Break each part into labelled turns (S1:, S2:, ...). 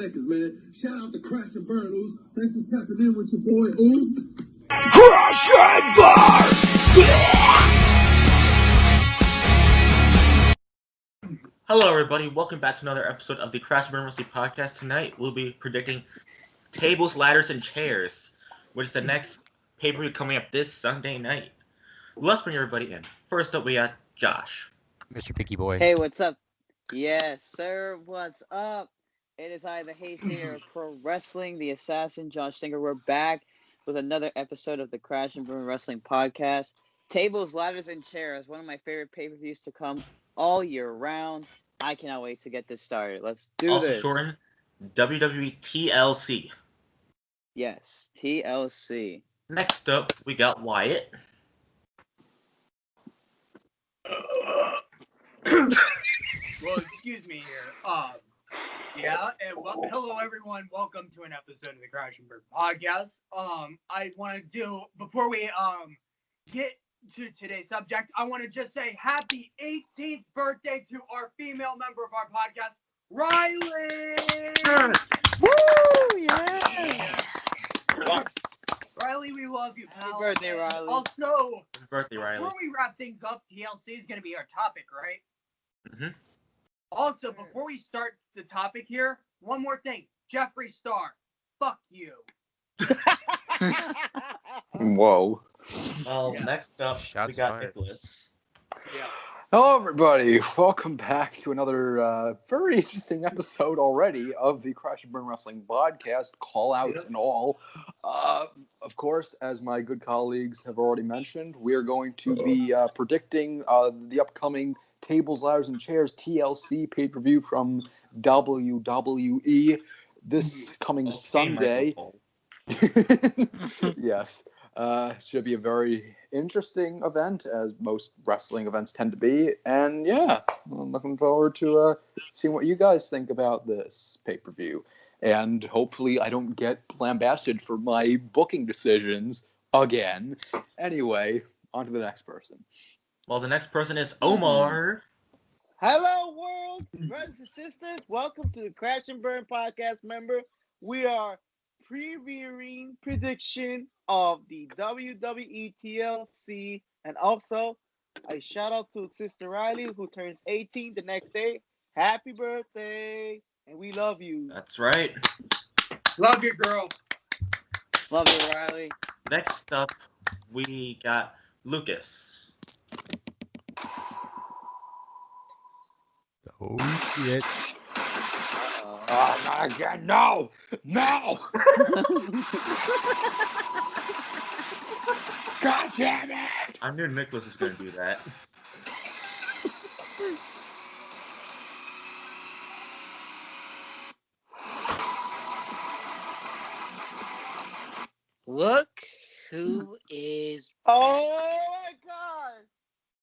S1: seconds, man. Shout out to Crash and Burn, Oos. Thanks for tapping in with your boy, Oos.
S2: Crash and Burn!
S3: Hello, everybody. Welcome back to another episode of the Crash and Burn Wrestling Podcast. Tonight, we'll be predicting Tables, Ladders, and Chairs, which is the next pay-per-view coming up this Sunday night. Let's bring everybody in. First up, we got Josh.
S4: Mr. Picky Boy.
S5: Hey, what's up? Yes, sir. What's up? It is I, the Haytaker of Pro Wrestling, the Assassin, Josh Stinger. We're back with another episode of the Crash and Burn Wrestling Podcast. Tables, Ladders, and Chairs, one of my favorite pay-per-views to come all year round. I cannot wait to get this started. Let's do
S3: also
S5: this.
S3: shortened, WWE TLC.
S5: Yes, TLC.
S3: Next up, we got Wyatt.
S6: Well, excuse me here. Hello everyone. Welcome to an episode of the Crash and Burn Podcast. I want to do before we get to today's subject, I want to just say happy 18th birthday to our female member of our podcast, Ryleigh.
S5: Woo! Yeah.
S3: Yes.
S6: Ryleigh, we love you, pal.
S5: Happy birthday, Ryleigh.
S6: Also,
S3: Happy birthday, Ryleigh.
S6: before we wrap things up, TLC is going to be our topic, right?
S3: Mm-hmm.
S6: Also, before we start the topic here, one more thing. Jeffree Star, fuck you.
S2: Whoa.
S3: Well,
S6: Yeah.
S3: next up,
S4: Shots
S3: we got
S4: fired.
S3: Nicholas.
S6: Yeah.
S2: Hello, everybody. Welcome back to another very interesting episode already of the Crash and Burn Wrestling Podcast, call-outs and all. Of course, as my good colleagues have already mentioned, we're going to be predicting the upcoming Tables, Ladders, and Chairs TLC pay-per-view from WWE this coming Sunday. Yes. Should be a very interesting event, as most wrestling events tend to be. And yeah, I'm looking forward to seeing what you guys think about this pay-per-view. And hopefully I don't get lambasted for my booking decisions again. Anyway, on to the next person.
S3: Well, the next person is Omar.
S7: Hello, world, brothers and sisters. Welcome to the Crash and Burn Podcast. Member, we are previewing prediction of the WWE TLC, and also a shout out to Sister Ryleigh, who turns 18 the next day. Happy birthday, and we love you.
S3: That's right.
S6: Love you, girl.
S5: Love you, Ryleigh.
S3: Next up, we got Lucas.
S4: Oh, shit.
S2: Oh, not again. No! No! God damn it!
S3: I knew Nicholas was going to do that.
S7: Look who is. Oh my God!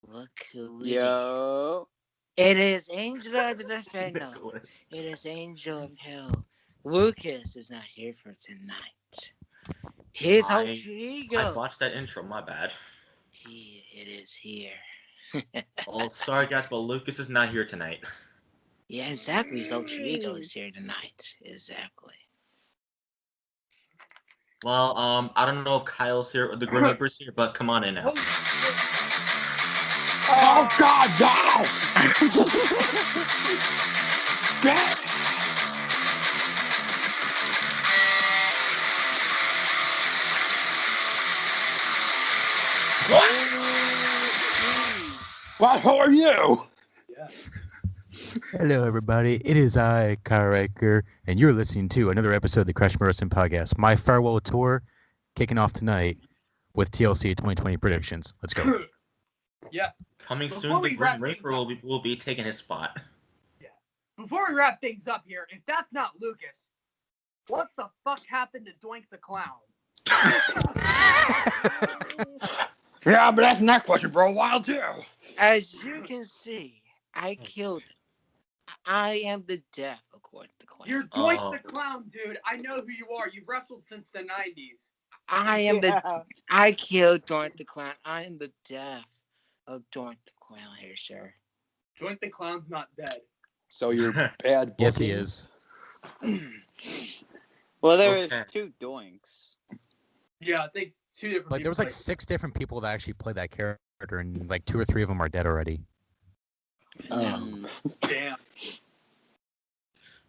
S7: Look who is.
S5: Yo.
S7: It is Angel of the Defender.
S3: Nicholas.
S7: It is Angel of Hell. Lucas is not here for tonight. His
S3: I-
S7: alter
S3: I
S7: ego.
S3: watched that intro, my bad.
S7: It is here.
S3: Oh, sorry guys, but Lucas is not here tonight.
S7: Yeah, exactly. His alter ego is here tonight. Exactly.
S3: Well, I don't know if Kyle's here or the Grim Reaper's here, but come on in now.
S2: Oh, God, no! Damn it! What? Who are you?
S4: Hello, everybody. It is I, Kyle Riker, and you're listening to another episode of the Crash and Burn Wrestling Podcast. My farewell tour kicking off tonight with TLC 2020 predictions. Let's go.
S6: Yeah.
S3: Coming
S6: Before
S3: soon,
S6: we
S3: the
S6: wrap
S3: Grim Reaper
S6: things
S3: will be taking his spot.
S6: Before we wrap things up here, if that's not Lucas, what the fuck happened to Doink the Clown?
S2: Yeah, but that's not question for a while, too.
S7: As you can see, I killed him. I am the death, according to the clan.
S6: You're Doink
S3: Oh.
S6: the Clown, dude. I know who you are. You've wrestled since the 90s.
S7: I am I killed Doink the Clown. I am the death of Doink the Clown here, sir.
S6: Doink the Clown's not dead.
S2: So you're bad booking.
S4: Yes, he is.
S5: Well, there
S3: Okay.
S5: is 2 doinks.
S6: Yeah, they 2 different.
S4: Like there was like
S6: people
S4: 6 different people that actually played that character, and like 2 or 3 of them are dead already.
S5: Mm.
S6: Damn.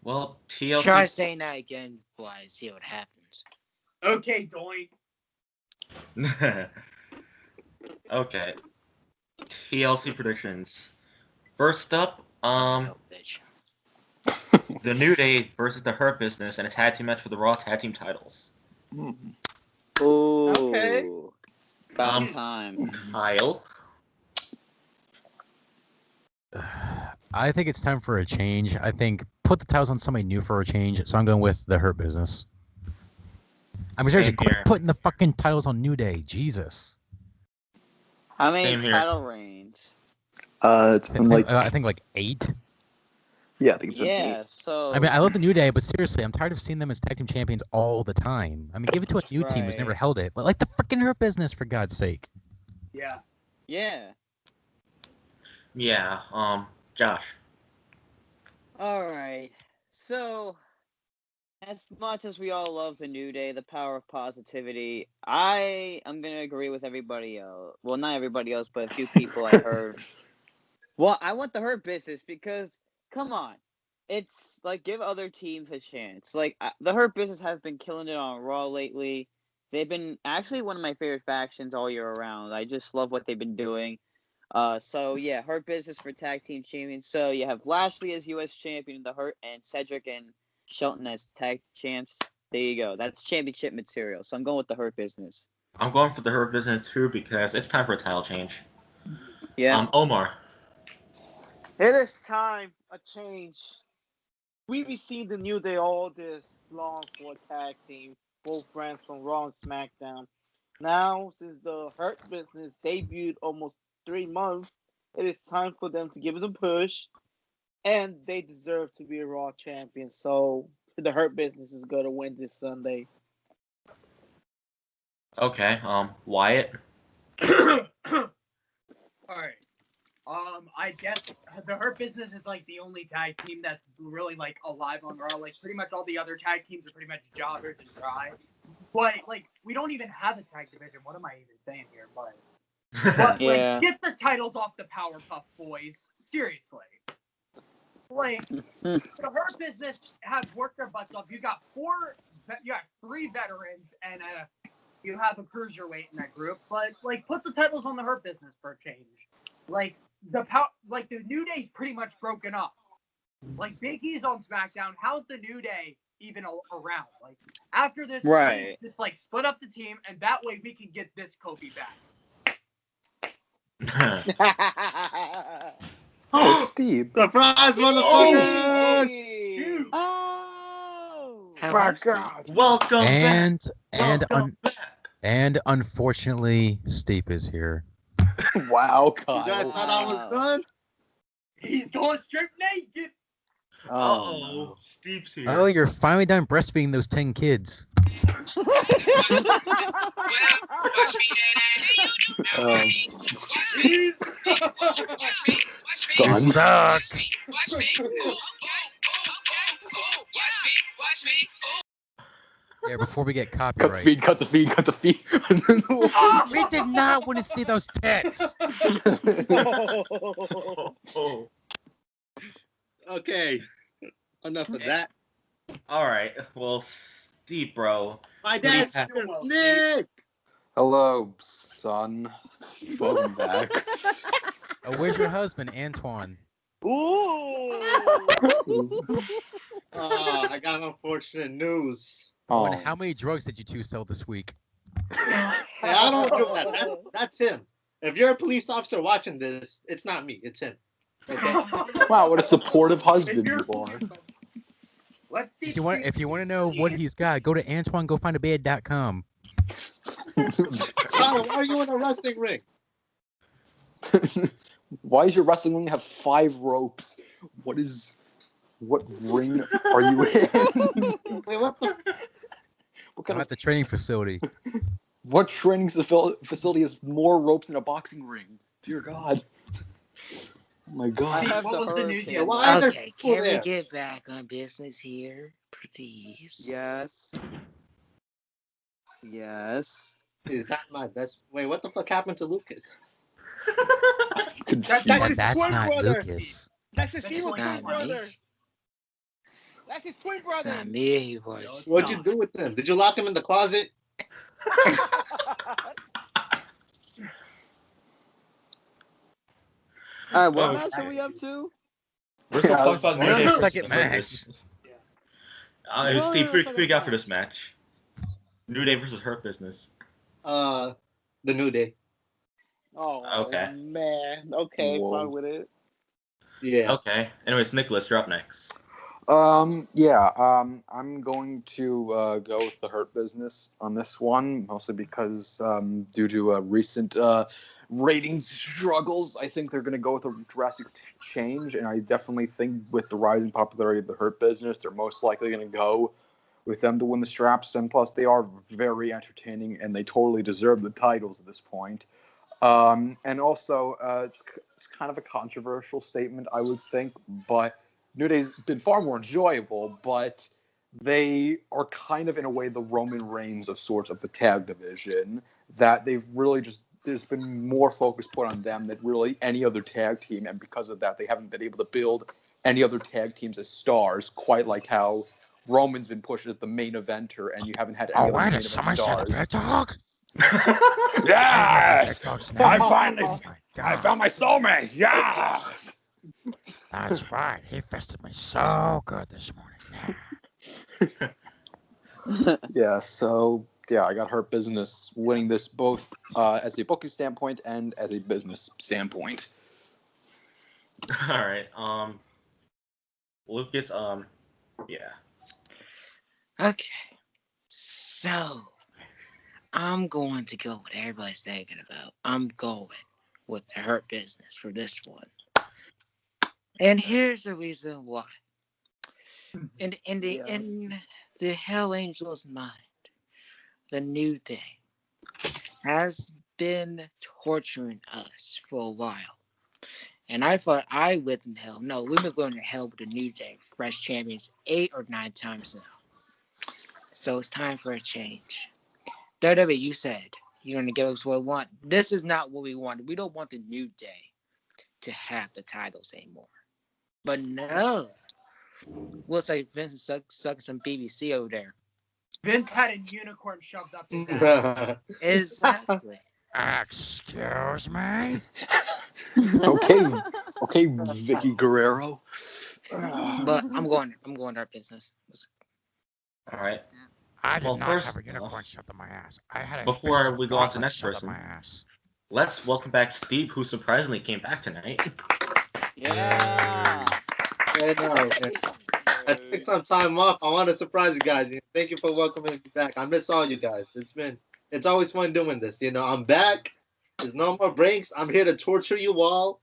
S3: Well, TLC.
S8: Try saying that again, boy, and see what happens.
S6: Okay, Doink.
S3: Okay. TLC predictions. First up,
S8: Oh, bitch.
S3: The New Day versus the Hurt Business in a tag team match for the Raw Tag Team titles.
S5: Ooh.
S7: Okay.
S5: About time.
S3: Kyle.
S4: I think it's time for a change. I think put the titles on somebody new for a change. So I'm going with the Hurt Business. I mean, seriously,
S3: Same
S4: quit
S3: here.
S4: putting the fucking titles on New Day. Jesus.
S5: How many
S3: Same here.
S5: title reigns?
S2: It's been like
S4: I think like 8.
S2: yeah, I think it's been
S5: Yeah,
S2: 8.
S5: so.
S4: I mean, I love the New Day, but seriously, I'm tired of seeing them as tag team champions all the time. I mean, give it to a new team who's never
S5: Right.
S4: held it. But like the freaking Hurt Business, for God's sake.
S6: Yeah.
S5: Yeah.
S3: Yeah, Josh.
S5: Alright. So, as much as we all love the New Day, the power of positivity, I am going to agree with everybody else. Well, not everybody else, but a few people I heard. Well, I want the Hurt Business because, come on. It's like, give other teams a chance. Like, the Hurt Business have been killing it on Raw lately. They've been actually one of my favorite factions all year around. I just love what they've been doing. So yeah, Hurt Business for tag team champions. So you have Lashley as U.S. champion, the Hurt, and Cedric and Shelton as tag champs. There you go. That's championship material. So I'm going with the Hurt Business.
S3: I'm going for the Hurt Business too because it's time for a title change.
S5: Yeah.
S3: Omar.
S7: It is time a change. We've been seeing the New Day all this long for a tag team, both brands from Raw and SmackDown. Now, since the Hurt Business debuted almost 3 months, it is time for them to give it a push, and they deserve to be a Raw champion. So the Hurt Business is going to win this Sunday.
S3: Okay, Wyatt.
S6: Alright. I guess the Hurt Business is like the only tag team that's really like alive on Raw. Like pretty much all the other tag teams are pretty much jobbers and dry. But like we don't even have a tag division. What am I even saying here? But
S5: Yeah.
S6: like get the titles off the Powerpuff Boys. Seriously. Like the Hurt Business has worked their butts off. You got 3 veterans and you have a cruiserweight in that group. But like put the titles on the Hurt Business for a change. Like the New Day's pretty much broken up. Like Big E's on SmackDown. How's the New Day even around? Like after this,
S5: Right.
S6: just like split up the team, and that way we can get this Kobe back.
S2: Oh, it's Steve.
S7: Surprise, motherfucker!
S6: Shoot.
S5: Oh.
S8: How
S7: My
S8: about Steve?
S7: God.
S3: Welcome back.
S4: And unfortunately, Steep is here.
S2: Wow,
S7: You
S2: Kyle.
S7: guys thought I was done?
S6: He's going strip naked.
S3: Uh-oh, Steve's here.
S4: Oh, you're finally done breastfeeding those 10 kids.
S2: Son.
S4: You suck. Yeah, before we get
S2: Cut the
S4: copyright.
S2: feed, cut the feed, cut the feed.
S4: We did not want to see those tits.
S3: Oh.
S7: Okay, enough of that.
S3: All right. Well, Steve, bro.
S7: My
S3: do you
S7: dad's
S3: have?
S7: here. Nick!
S2: Hello, son. Welcome back.
S4: Oh, where's your husband, Antwan?
S7: Ooh! I got unfortunate news.
S4: Oh,
S2: Oh,
S4: and how many drugs did you two sell this week?
S7: Hey, I don't do that. That's him. If you're a police officer watching this, it's not me. It's him. Okay?
S2: wow, what a supportive husband you are.
S6: Let's see.
S4: If you want to know what he's got, go to AntwanGoFindABed.com.
S7: Tyler, why are you in a wrestling ring?
S2: Why does your wrestling ring have 5 ropes? What ring are you in?
S7: Wait, what the?
S2: What
S4: I'm
S2: kind
S4: at
S2: of
S4: the training facility.
S2: what training facility has more ropes than a boxing ring? Dear God. Oh my
S5: I
S2: God.
S5: have
S6: What
S5: the
S6: was the
S5: Hurt
S6: news
S5: Business.
S6: yet?
S7: Why are there
S8: Okay,
S7: people
S8: can we
S7: there?
S8: get back on business here, please.
S5: Yes. Yes.
S9: Is that my best? Wait, what the fuck happened to Lucas?
S7: That's
S4: But
S7: his
S4: that's
S7: twin
S4: not
S7: brother.
S4: Lucas.
S7: That's his
S3: That's
S7: evil twin
S8: not
S7: brother.
S8: me.
S7: That's his twin
S8: It's
S7: brother.
S8: not me, he was.
S9: What'd you do with him? Did you lock him in the closet?
S5: All right, what
S3: Oh,
S5: match are we up to?
S3: We're still talking about
S4: We're
S3: New
S4: on
S3: Day
S4: the
S3: versus
S4: second
S3: Hurt
S4: match.
S3: Business.
S5: We're
S3: Steve,
S5: on
S3: who
S5: the
S3: we got for
S5: second
S3: this match? New Day versus Hurt Business.
S9: The New Day.
S7: Oh
S3: Okay.
S7: man. Okay,
S2: Whoa.
S7: fine with it.
S9: Yeah.
S3: Okay. Anyways, Nicholas, you're up next.
S2: I'm going to go with the Hurt Business on this one, mostly because due to recent ratings struggles, I think they're going to go with a drastic change, and I definitely think with the rising popularity of the Hurt Business, they're most likely going to go with them to win the straps, and plus they are very entertaining, and they totally deserve the titles at this point. And also, it's kind of a controversial statement, I would think, but New Day's been far more enjoyable, but they are kind of, in a way, the Roman Reigns of sorts of the tag division, that they've really just, there's been more focus put on them than really any other tag team, and because of that, they haven't been able to build any other tag teams as stars, quite like how Roman's been pushed as the main eventer, and you haven't had any other main event stars.
S4: dog?
S2: Yes! I finally,
S4: Oh my God.
S2: I found my soulmate. Yes!
S4: That's right. He fested me so good this morning.
S2: Yeah, so yeah, I got Hurt Business winning this both as a booking standpoint and as a business standpoint.
S3: All right. Lucas. Yeah.
S8: Okay. So, I'm going to go with everybody's thinking about. I'm going with the Hurt Business for this one. And here's the reason why. In the Hell Angel's mind, the New Day has been torturing us for a while. And I thought I lived in hell. No, we've been going to hell with the New Day, fresh champions 8 or 9 times now. So it's time for a change. WWE, you said you're going to give us what we want. This is not what we wanted. We don't want the New Day to have the titles anymore. But no. Looks like Vince is sucking some BBC over there.
S6: Vince had a unicorn shoved up his ass.
S8: Exactly.
S4: Excuse me?
S2: Okay, Vicky Guerrero.
S8: But I'm going to our business.
S3: All right.
S4: I did
S3: Well,
S4: not
S3: first,
S4: have a unicorn shoved in my ass. I had a
S3: before
S4: fist of
S3: we go on to the
S4: gauntlet
S3: next
S4: shoved
S3: person.
S4: in my ass.
S3: Let's welcome back Steve, who surprisingly came back tonight.
S5: Yeah.
S9: I know. I took some time off. I want to surprise you guys. Thank you for welcoming me back. I miss all you guys. It's always fun doing this. I'm back. There's no more breaks. I'm here to torture you all.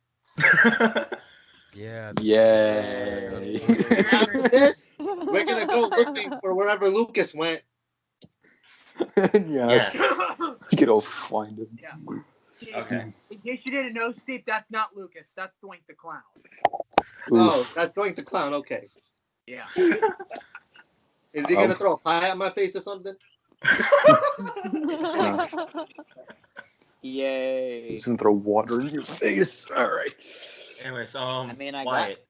S4: Yeah.
S2: Yay.
S9: After this, we're gonna go looking for wherever Lucas went.
S2: Yes. You can all find him.
S6: Yeah.
S3: Okay.
S6: In case you didn't know, Steve, that's not Lucas. That's Doink the Clown.
S9: Oh, that's Doink the Clown. Okay.
S6: Yeah.
S9: Is he gonna throw a pie at my face or something?
S5: Yay.
S2: He's gonna throw water in your face. All right.
S3: Anyways,
S5: I
S3: Wyatt.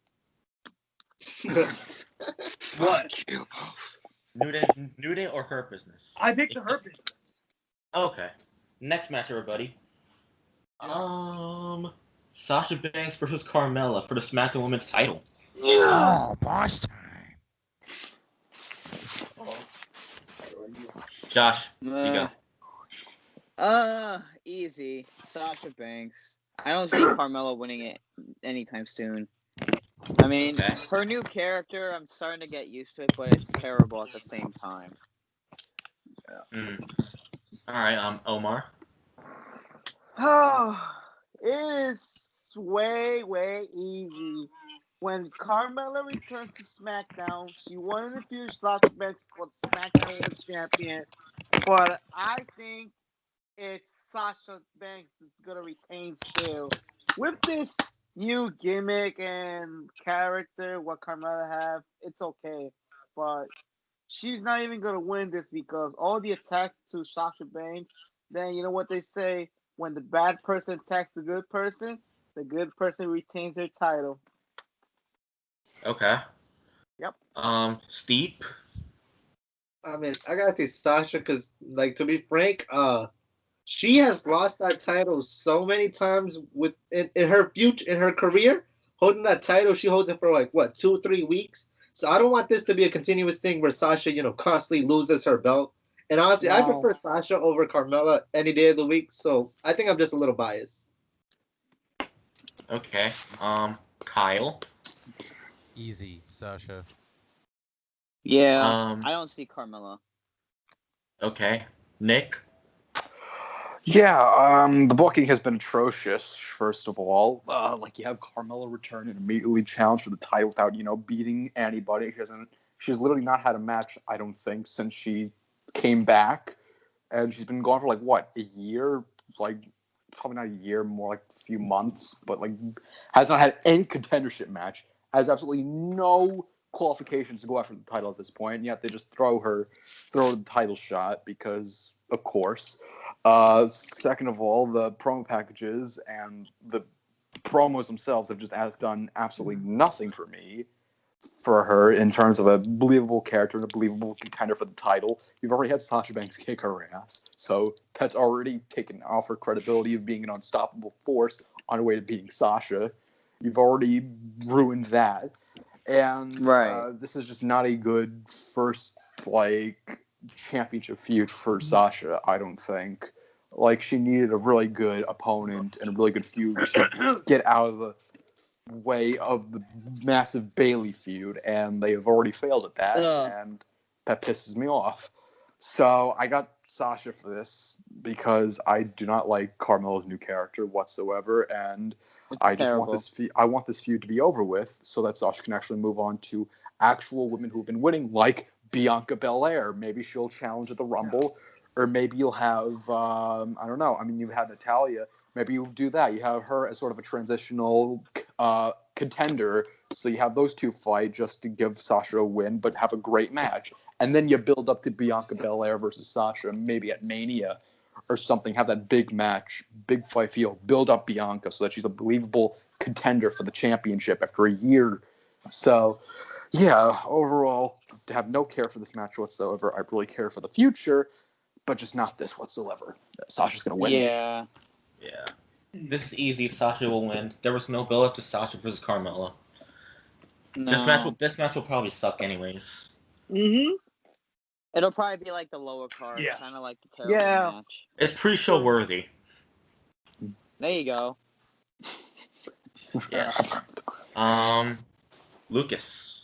S2: What?
S3: New Day or Hurt Business?
S6: I picked the Hurt Business.
S3: Okay. Next match, everybody. Sasha Banks versus Carmella for the SmackDown Women's title.
S4: Oh, boss time.
S3: Josh, you go.
S5: Easy. Sasha Banks. I don't see Carmella winning it anytime soon. I mean,
S3: Okay.
S5: her new character, I'm starting to get used to it, but it's terrible at the same time.
S3: All right, Omar.
S7: Oh, it is way, way easy. When Carmella returns to SmackDown, she won in a few slots match for SmackDown Women's Champion. But I think it's Sasha Banks that's going to retain still. With this new gimmick and character, what Carmella have, it's okay. But she's not even gonna win this because all the attacks to Sasha Banks. Then you know what they say: when the bad person attacks the good person retains their title.
S3: Okay.
S7: Yep.
S3: Steve.
S9: I mean, I gotta say Sasha because, like, to be frank, she has lost that title so many times in her future in her career. Holding that title, she holds it for like what 2-3 weeks. So I don't want this to be a continuous thing where Sasha, constantly loses her belt. And honestly, I
S7: No.
S9: prefer Sasha over Carmella any day of the week. So I think I'm just a little biased.
S3: Okay. Kyle.
S4: Easy, Sasha.
S5: Yeah, I don't see Carmella.
S3: Okay. Nick.
S2: Yeah, the booking has been atrocious. First of all, like you have Carmella return and immediately challenge for the title without beating anybody. She's literally not had a match, I don't think, since she came back, and she's been gone for like what, a year? Like probably not a year, more like a few months, but like has not had any contendership match. Has absolutely no qualifications to go after the title at this point, and yet they just throw her the title shot because, of course. Second of all, the promo packages and the promos themselves have just done absolutely nothing for her in terms of a believable character and a believable contender for the title. You've already had Sasha Banks kick her ass, so that's already taken off her credibility of being an unstoppable force on her way to beating Sasha. You've already ruined that. And this is just not a good first, championship feud for Sasha, I don't think. Like, she needed a really good opponent and a really good feud to get out of the way of the massive Bayley feud, and they have already failed at that, and that pisses me off. So I got Sasha for this because I do not like Carmella's new character whatsoever, and I just want this feud to be over with so that Sasha can actually move on to actual women who have been winning, like Bianca Belair. Maybe she'll challenge at the Rumble, or maybe you'll have I don't know. I mean, you've had Natalya. Maybe you do that. You have her as sort of a transitional contender, so you have those two fight just to give Sasha a win, but have a great match. And then you build up to Bianca Belair versus Sasha, maybe at Mania or something. Have that big match, big fight feel. Build up Bianca so that she's a believable contender for the championship after a year. So, yeah, overall, to have no care for this match whatsoever. I really care for the future, but just not this whatsoever. Sasha's going to win.
S5: Yeah.
S3: Yeah. This is easy. Sasha will win. There was no build up to Sasha versus Carmella.
S5: No.
S3: This match will probably suck anyways.
S7: Mm-hmm.
S5: It'll probably be like the lower card, kind of like the terrible match.
S3: It's pre-show worthy.
S5: There you go.
S3: Yes. Lucas.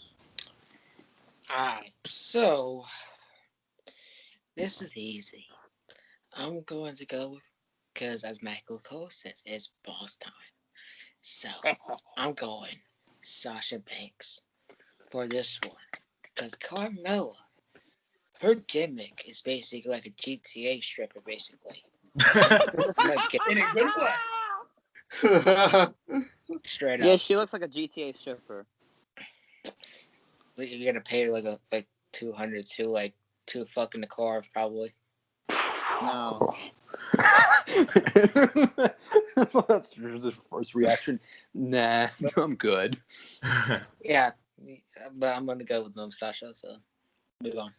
S8: Alright, so this is easy. I'm going to go because, as Michael Cole says, it's boss time. So I'm going Sasha Banks for this one because Carmella, her gimmick is basically like a GTA stripper, basically.
S6: In a good way.
S8: Straight up.
S5: Yeah, she looks like a GTA stripper.
S8: You're gonna pay her like $200 to fuck in the car, probably.
S5: No.
S2: That's his first reaction. Nah, I'm good.
S8: Yeah, but I'm gonna go with them, Sasha. So move on.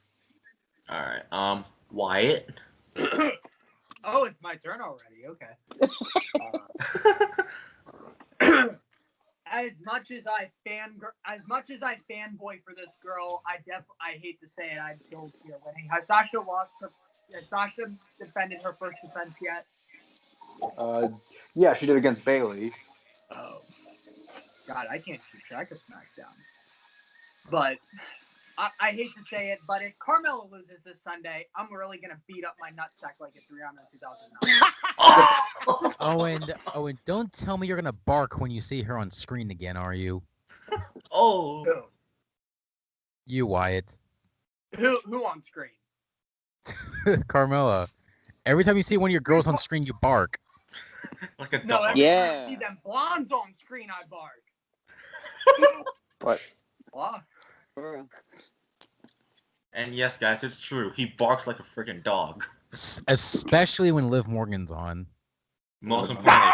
S3: All right. Wyatt.
S6: Oh, it's my turn already. Okay. As much as I fanboy for this girl, I hate to say it, I don't see her winning. Has Sasha defended her first defense yet?
S2: Yeah, she did against Bayley.
S6: Oh, God, I can't keep track of SmackDown. But I hate to say it, but if Carmella loses this Sunday, I'm really gonna beat up my nutsack like it's Rihanna in 2009.
S4: Owen, don't tell me you're gonna bark when you see her on screen again, are you?
S3: Oh.
S6: Who?
S4: You, Wyatt.
S6: Who on screen?
S4: Carmella. Every time you see one of your girls on screen, you bark.
S3: Like a
S6: No,
S3: dog.
S6: every time I see them blondes on screen, I bark.
S2: But
S6: Wow.
S3: And yes, guys, it's true. He barks like a freaking dog.
S4: Especially when Liv Morgan's on.
S3: Most importantly.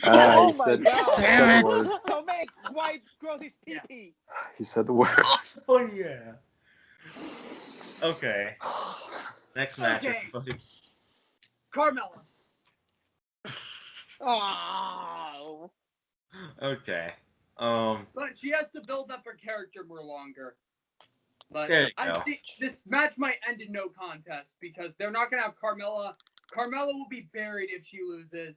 S7: Oh
S2: He
S7: my
S2: said,
S7: God.
S2: he said the word.
S7: Don't make Wyatt grow his pee-pee.
S2: He said the word.
S3: Oh, yeah. Okay. Next match,
S6: Okay.
S3: everybody.
S6: Carmella.
S7: Oh.
S3: Okay.
S6: But she has to build up her character more longer. But
S3: There you
S6: I
S3: go.
S6: think this match might end in no contest because they're not gonna have Carmella. Carmella will be buried if she loses,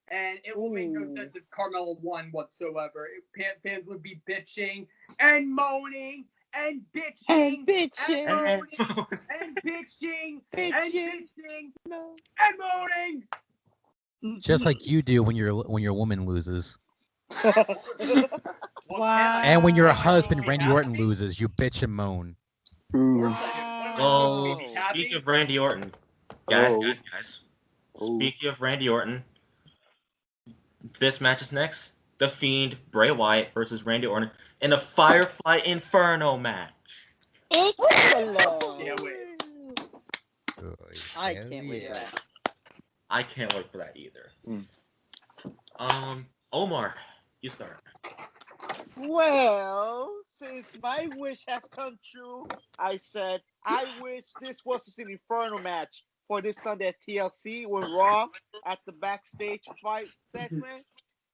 S6: and it will make no
S7: Ooh.
S6: sense if Carmella won whatsoever. Fans would be bitching and moaning and bitching
S5: And bitching.
S6: and moaning and bitching and
S5: Bitching.
S6: bitching
S5: No.
S6: and moaning.
S4: Just like you do when your woman loses.
S6: Wow.
S4: And when your
S5: Wow.
S4: husband, Randy
S6: Happy?
S4: Orton, loses, you bitch and moan.
S2: Ooh.
S3: Oh,
S6: Happy?
S3: speaking of Randy Orton. Guys.
S2: Oh.
S3: Speaking of Randy Orton. This match is next. The Fiend, Bray Wyatt versus Randy Orton in a Firefly Inferno match.
S6: Yeah, wait.
S5: I can't wait for that.
S3: I can't wait for that either.
S2: Mm.
S3: Omar, you start.
S7: Well, since my wish has come true, I said I wish this was an Inferno match for this Sunday at TLC when Raw at the backstage fight segment.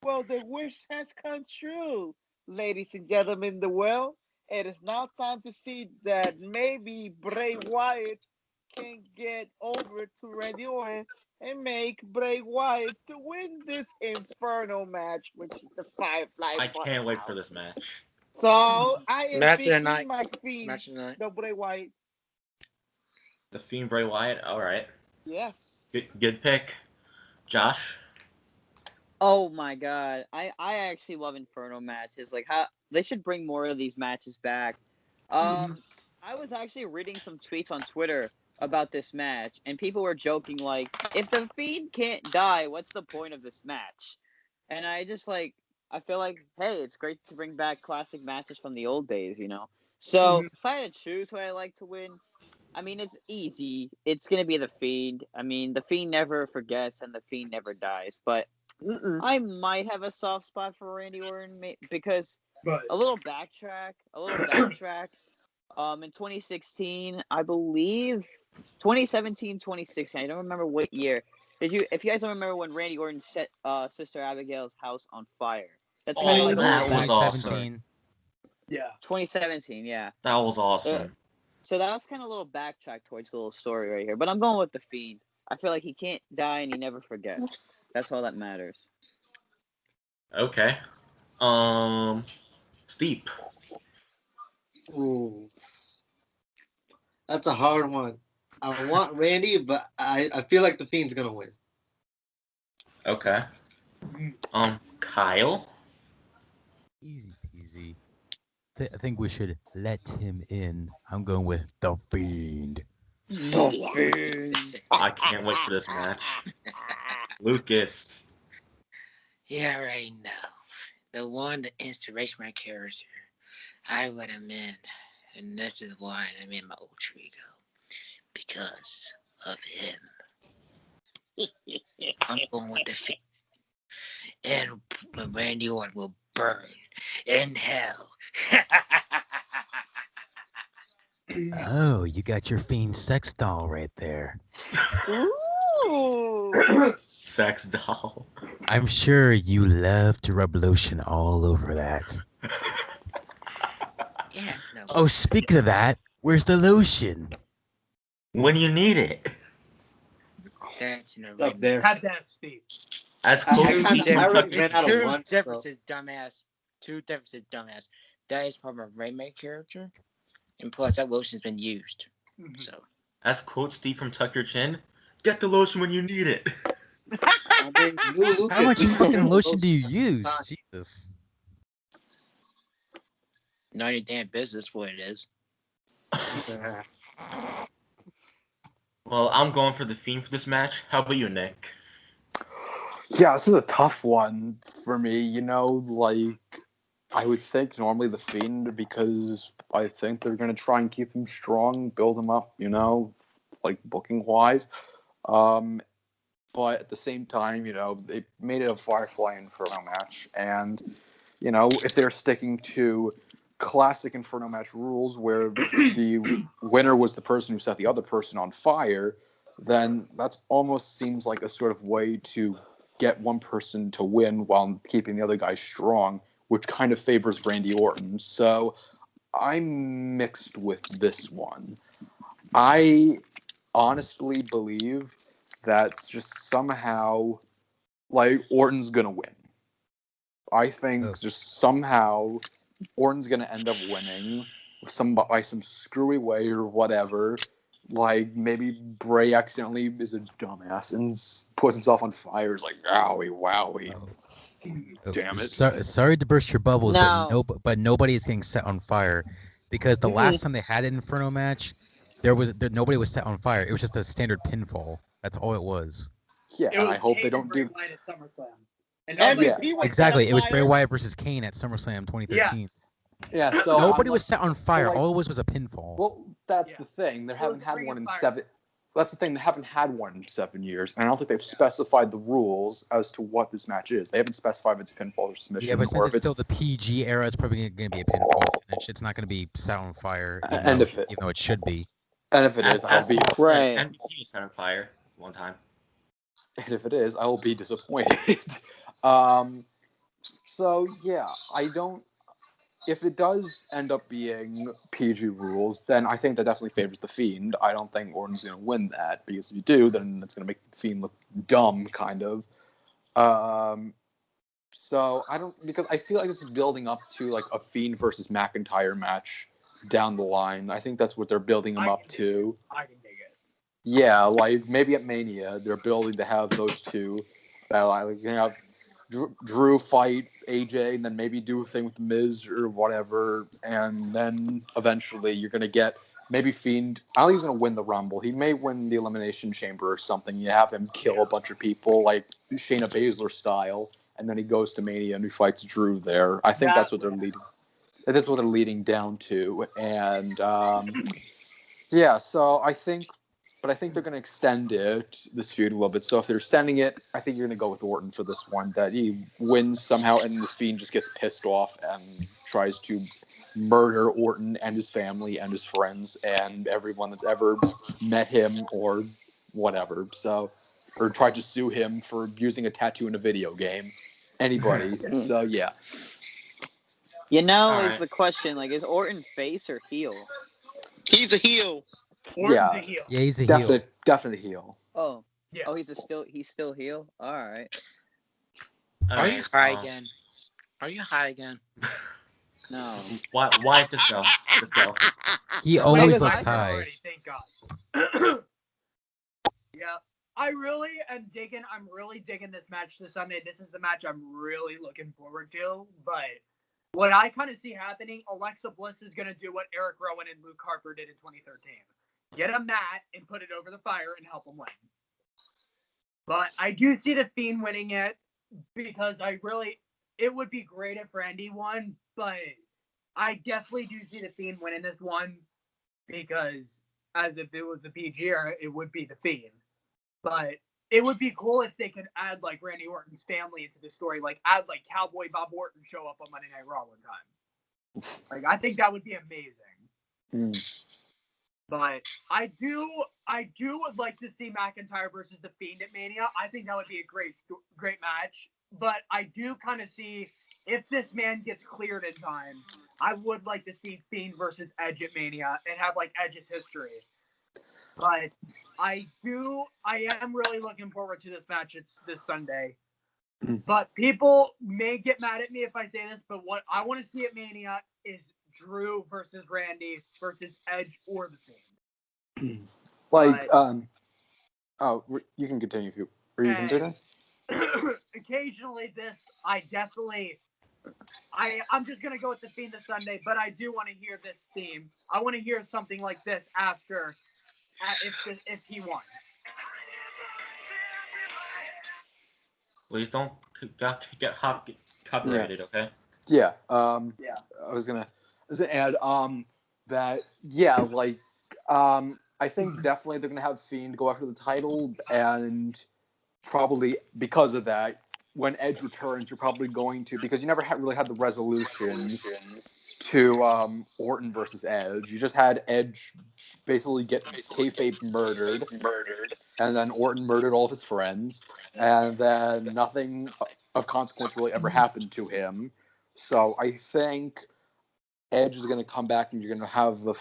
S7: Well, the wish has come true, ladies and gentlemen in the world. It is now time to see that maybe Bray Wyatt can get over to Randy Orton and make Bray Wyatt to win this Inferno match, which is the Firefly.
S3: I can't wait for this match.
S7: So I am
S8: Match of the
S7: picking
S8: night.
S7: my Fiend,
S8: Match of the night.
S7: the Bray Wyatt.
S3: The Fiend, Bray Wyatt. All right.
S7: Yes.
S3: Good pick. Josh.
S5: Oh my God. I actually love Inferno matches. Like how they should bring more of these matches back. I was actually reading some tweets on Twitter about this match, and people were joking like, if the Fiend can't die, what's the point of this match? And I feel like, hey, it's great to bring back classic matches from the old days, you know? So if I had to choose who I like to win, I mean, it's easy. It's going to be the Fiend. I mean, the Fiend never forgets and the Fiend never dies. But I might have a soft spot for Randy Orton because a little backtrack. In 2016, I believe, 2017, 2016. I don't remember what year. If you guys don't remember when Randy Orton set Sister Abigail's house on fire? That's kind of like a
S3: that
S5: little
S3: was
S5: backtrack.
S3: awesome.
S6: Yeah.
S5: 2017, yeah.
S3: That was awesome.
S5: So that was kind of a little backtrack towards the little story right here. But I'm going with the Fiend. I feel like he can't die and he never forgets. That's all that matters.
S3: Okay. Steep.
S9: Ooh. That's a hard one. I want Randy, but I feel like the Fiend's gonna win.
S3: Okay. Kyle.
S4: Easy peasy. I think we should let him in. I'm going with the Fiend.
S5: The Fiend.
S3: I can't wait for this match. Lucas.
S8: You already know. The one that inspiration my character. I let him in. And this is why I'm in my alter ego. Because of him. I'm going with the Fiend. And Randy Orton will burn in hell.
S4: Oh, you got your Fiend sex doll right there.
S7: Ooh.
S3: Sex doll.
S4: I'm sure you love to rub lotion all over that.
S8: Yes, no.
S4: Oh, speaking of that, where's the lotion?
S3: When you need it.
S8: That's in a
S9: Up there.
S6: Had that, Steve.
S3: As
S9: I
S3: close
S9: kinda-
S3: to
S9: I already
S3: Tucker.
S9: ran out of one,
S8: Two differences, dumbass. Two differences, dumbass. That is part of my Rayman character. And plus, that lotion's been used. So.
S3: As quote Steve from Tuck Your Chin, get the lotion when you need it.
S9: I mean, you, Lucas,
S4: How much
S9: you
S4: fucking
S9: know
S4: lotion do you
S9: those-
S4: use? Jesus.
S8: Not your damn business what it is.
S3: Well, I'm going for the Fiend for this match. How about you, Nick?
S2: Yeah, this is a tough one for me. You know, like I would think normally the Fiend because I think they're going to try and keep him strong, build him up, like booking-wise. But at the same time, they made it a Firefly Inferno match. And, if they're sticking to classic Inferno match rules where the winner was the person who set the other person on fire, then that's almost seems like a sort of way to get one person to win while keeping the other guy strong, which kind of favors Randy Orton. So I'm mixed with this one. I honestly believe that just somehow, like, Orton's going to win. I think just somehow Orton's going to end up winning by some screwy way or whatever. Like, maybe Bray accidentally is a dumbass and puts himself on fire. It's like, wowie. Damn it.
S4: Sorry to burst your bubbles,
S5: No.
S4: but nobody is getting set on fire. Because the last time they had an Inferno match, nobody was set on fire. It was just a standard pinfall. That's all it was.
S2: Yeah, and I hope they don't do...
S4: Exactly. It was Bray Wyatt versus Kane at SummerSlam 2013.
S2: Yeah, so
S4: nobody was set on fire. All it was a pinfall.
S2: Well, that's the thing. They haven't had one in 7. That's the thing. They haven't had one in 7 years, and I don't think they've specified the rules as to what this match is. They haven't specified if it's pinfall or submission.
S4: Yeah, but
S2: or
S4: since it's still the PG era, it's probably going to be a pinfall finish. It's not going to be set on fire, even though it should be.
S2: And if it is, I'll be
S3: right. MVP set on fire one time.
S2: And if it is, I will be disappointed. So yeah, I don't. If it does end up being PG rules, then I think that definitely favors the Fiend. I don't think Orton's going to win that, because if you do, then it's going to make the Fiend look dumb, kind of. So because I feel like it's building up to like a Fiend versus McIntyre match down the line. I think that's what they're building them up to.
S6: I can dig it.
S2: Yeah, like maybe at Mania, they're building to have those two battle. Like, have Drew fight AJ, and then maybe do a thing with the Miz or whatever, and then eventually you're gonna get maybe Fiend. I don't think he's gonna win the Rumble. He may win the Elimination Chamber or something. You have him kill a bunch of people, like Shayna Baszler style, and then he goes to Mania and he fights Drew there. I think that's what they're leading. That's what they're leading down to, and yeah. So I think they're going to extend this feud a little bit. So if they're extending it, I think you're going to go with Orton for this one, that he wins somehow and the Fiend just gets pissed off and tries to murder Orton and his family and his friends and everyone that's ever met him or whatever. So, or tried to sue him for using a tattoo in a video game. Anybody. So, yeah.
S5: It's the question, like, is Orton face or heel?
S8: He's a heel.
S2: Yeah,
S6: a heel.
S4: Yeah, he's a heel.
S2: Definitely heel.
S5: Oh,
S6: yeah.
S5: Oh, he's still heel. All right.
S8: Are you high again? Are you high again?
S5: No.
S3: Why just go? Just go.
S4: He always looks high.
S6: Already, thank God. Yeah, I'm really digging this match this Sunday. This is the match I'm really looking forward to. But what I kind of see happening, Alexa Bliss is going to do what Eric Rowan and Luke Harper did in 2013. Get a mat and put it over the fire and help them win. But I do see the Fiend winning it, because it would be great if Randy won, but I definitely do see the Fiend winning this one, because as if it was the PG era, it would be the Fiend. But it would be cool if they could add like Randy Orton's family into the story, like add like Cowboy Bob Orton show up on Monday Night Raw one time. Like, I think that would be amazing. But I do would like to see McIntyre versus the Fiend at Mania. I think that would be a great match. But I do kind of see, if this man gets cleared in time, I would like to see Fiend versus Edge at Mania and have like Edge's history. But I am really looking forward to this match. It's this Sunday. But people may get mad at me if I say this, but what I want to see at Mania is Drew versus Randy versus Edge or the Fiend.
S2: Like, you can continue if you. Are you continuing?
S6: Occasionally, I'm just gonna go with the Fiend this Sunday, but I do want to hear this theme. I want to hear something like this after, if he won.
S3: Please don't get copyrighted, okay?
S2: Yeah. I was gonna add. that I think definitely they're gonna have Fiend go after the title, and probably because of that, when Edge returns, you're probably going to, because you never really had the resolution to Orton versus Edge. You just had Edge basically get kayfabe murdered, and then Orton murdered all of his friends, and then nothing of consequence really ever happened to him. So I think Edge is going to come back, and you're going to have the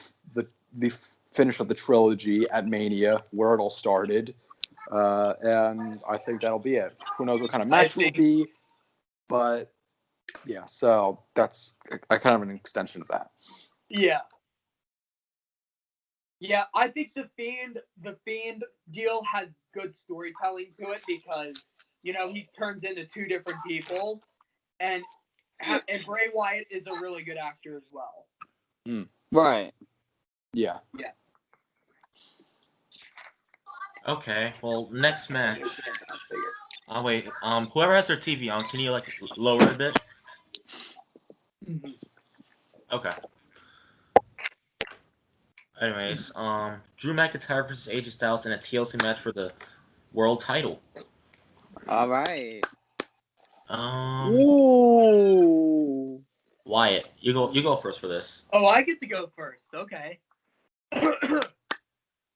S2: finish of the trilogy at Mania, where it all started. And I think that'll be it. Who knows what kind of match it will be, but yeah, so that's a kind of an extension of that.
S6: Yeah. Yeah, I think the Fiend deal has good storytelling to it because, he turns into two different people, and Bray Wyatt is a really good actor as well.
S5: Right.
S2: Yeah.
S6: Yeah.
S3: Okay, well, next match. Oh, wait. Whoever has their TV on, can you, lower it a bit?
S6: Mm-hmm.
S3: Okay. Anyways, Drew McIntyre versus AJ Styles in a TLC match for the world title.
S5: All right.
S7: Ooh.
S3: Wyatt, you go first for this.
S6: Oh, I get to go first. Okay.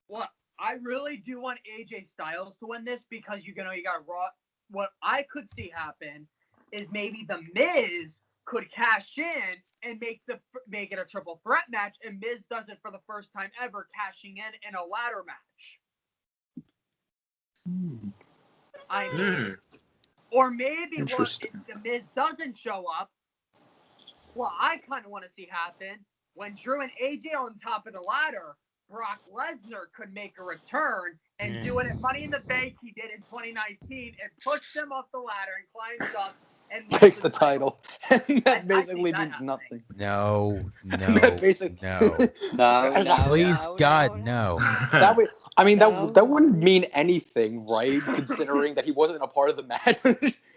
S6: Well, I really do want AJ Styles to win this because you got Raw. What I could see happen is maybe the Miz could cash in and make it a triple threat match, and Miz does it for the first time ever, cashing in a ladder match. I mean, or maybe if the Miz doesn't show up, what I kind of want to see happen when Drew and AJ are on top of the ladder, Brock Lesnar could make a return and do it at Money in the Bank he did in 2019 and push them off the ladder and climbs up and
S2: takes the title. That basically means nothing.
S4: No. Please, God, no.
S2: That would, that wouldn't mean anything, right? Considering that he wasn't a part of the match.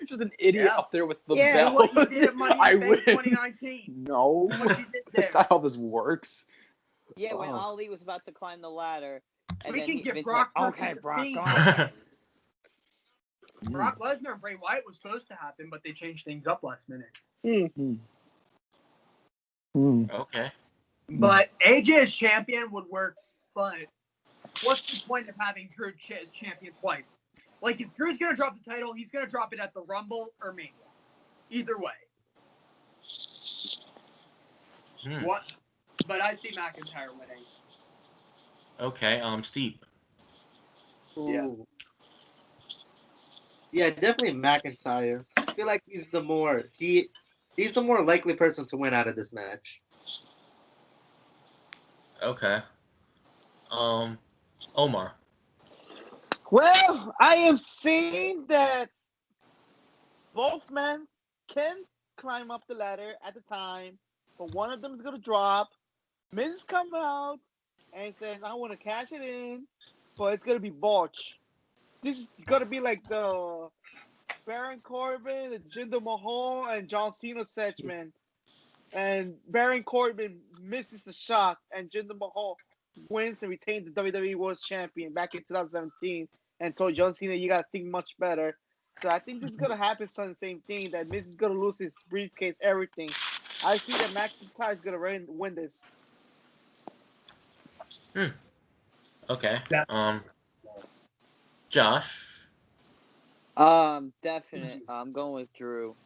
S2: Just an idiot up there with the belt.
S6: What you did at Money in the Bank 2019.
S2: No. That's not how this works.
S5: Yeah, when Ali was about to climb the ladder. And
S6: we
S5: then
S6: can get
S5: Vince
S6: Brock
S5: like,
S6: versus
S5: Brock,
S6: Fiend.
S5: go on.
S6: Brock Lesnar and Bray Wyatt was supposed to happen, but they changed things up last minute.
S3: Okay.
S6: But AJ as champion would work, but what's the point of having Drew as champion twice? Like, if Drew's going to drop the title, he's going to drop it at the Rumble or Mania. Either way. What? But I see McIntyre winning.
S3: Okay, Steve.
S6: Yeah.
S9: Yeah, definitely McIntyre. I feel like he's the more likely person to win out of this match.
S3: Okay. Omar.
S7: Well, I am seeing that both men can climb up the ladder at the time, but one of them is going to drop. Miz come out and says, I want to cash it in, but it's going to be botch. This is going to be like the Baron Corbin, the Jinder Mahal, and John Cena segment. And Baron Corbin misses the shot, and Jinder Mahal wins and retains the WWE World Champion back in 2017 and told John Cena, you got to think much better. So I think this is going to happen, son, the same thing, that Miz is going to lose his briefcase, everything. I see that McIntyre is going to win this.
S3: Okay. Josh.
S5: Definite. I'm going with Drew.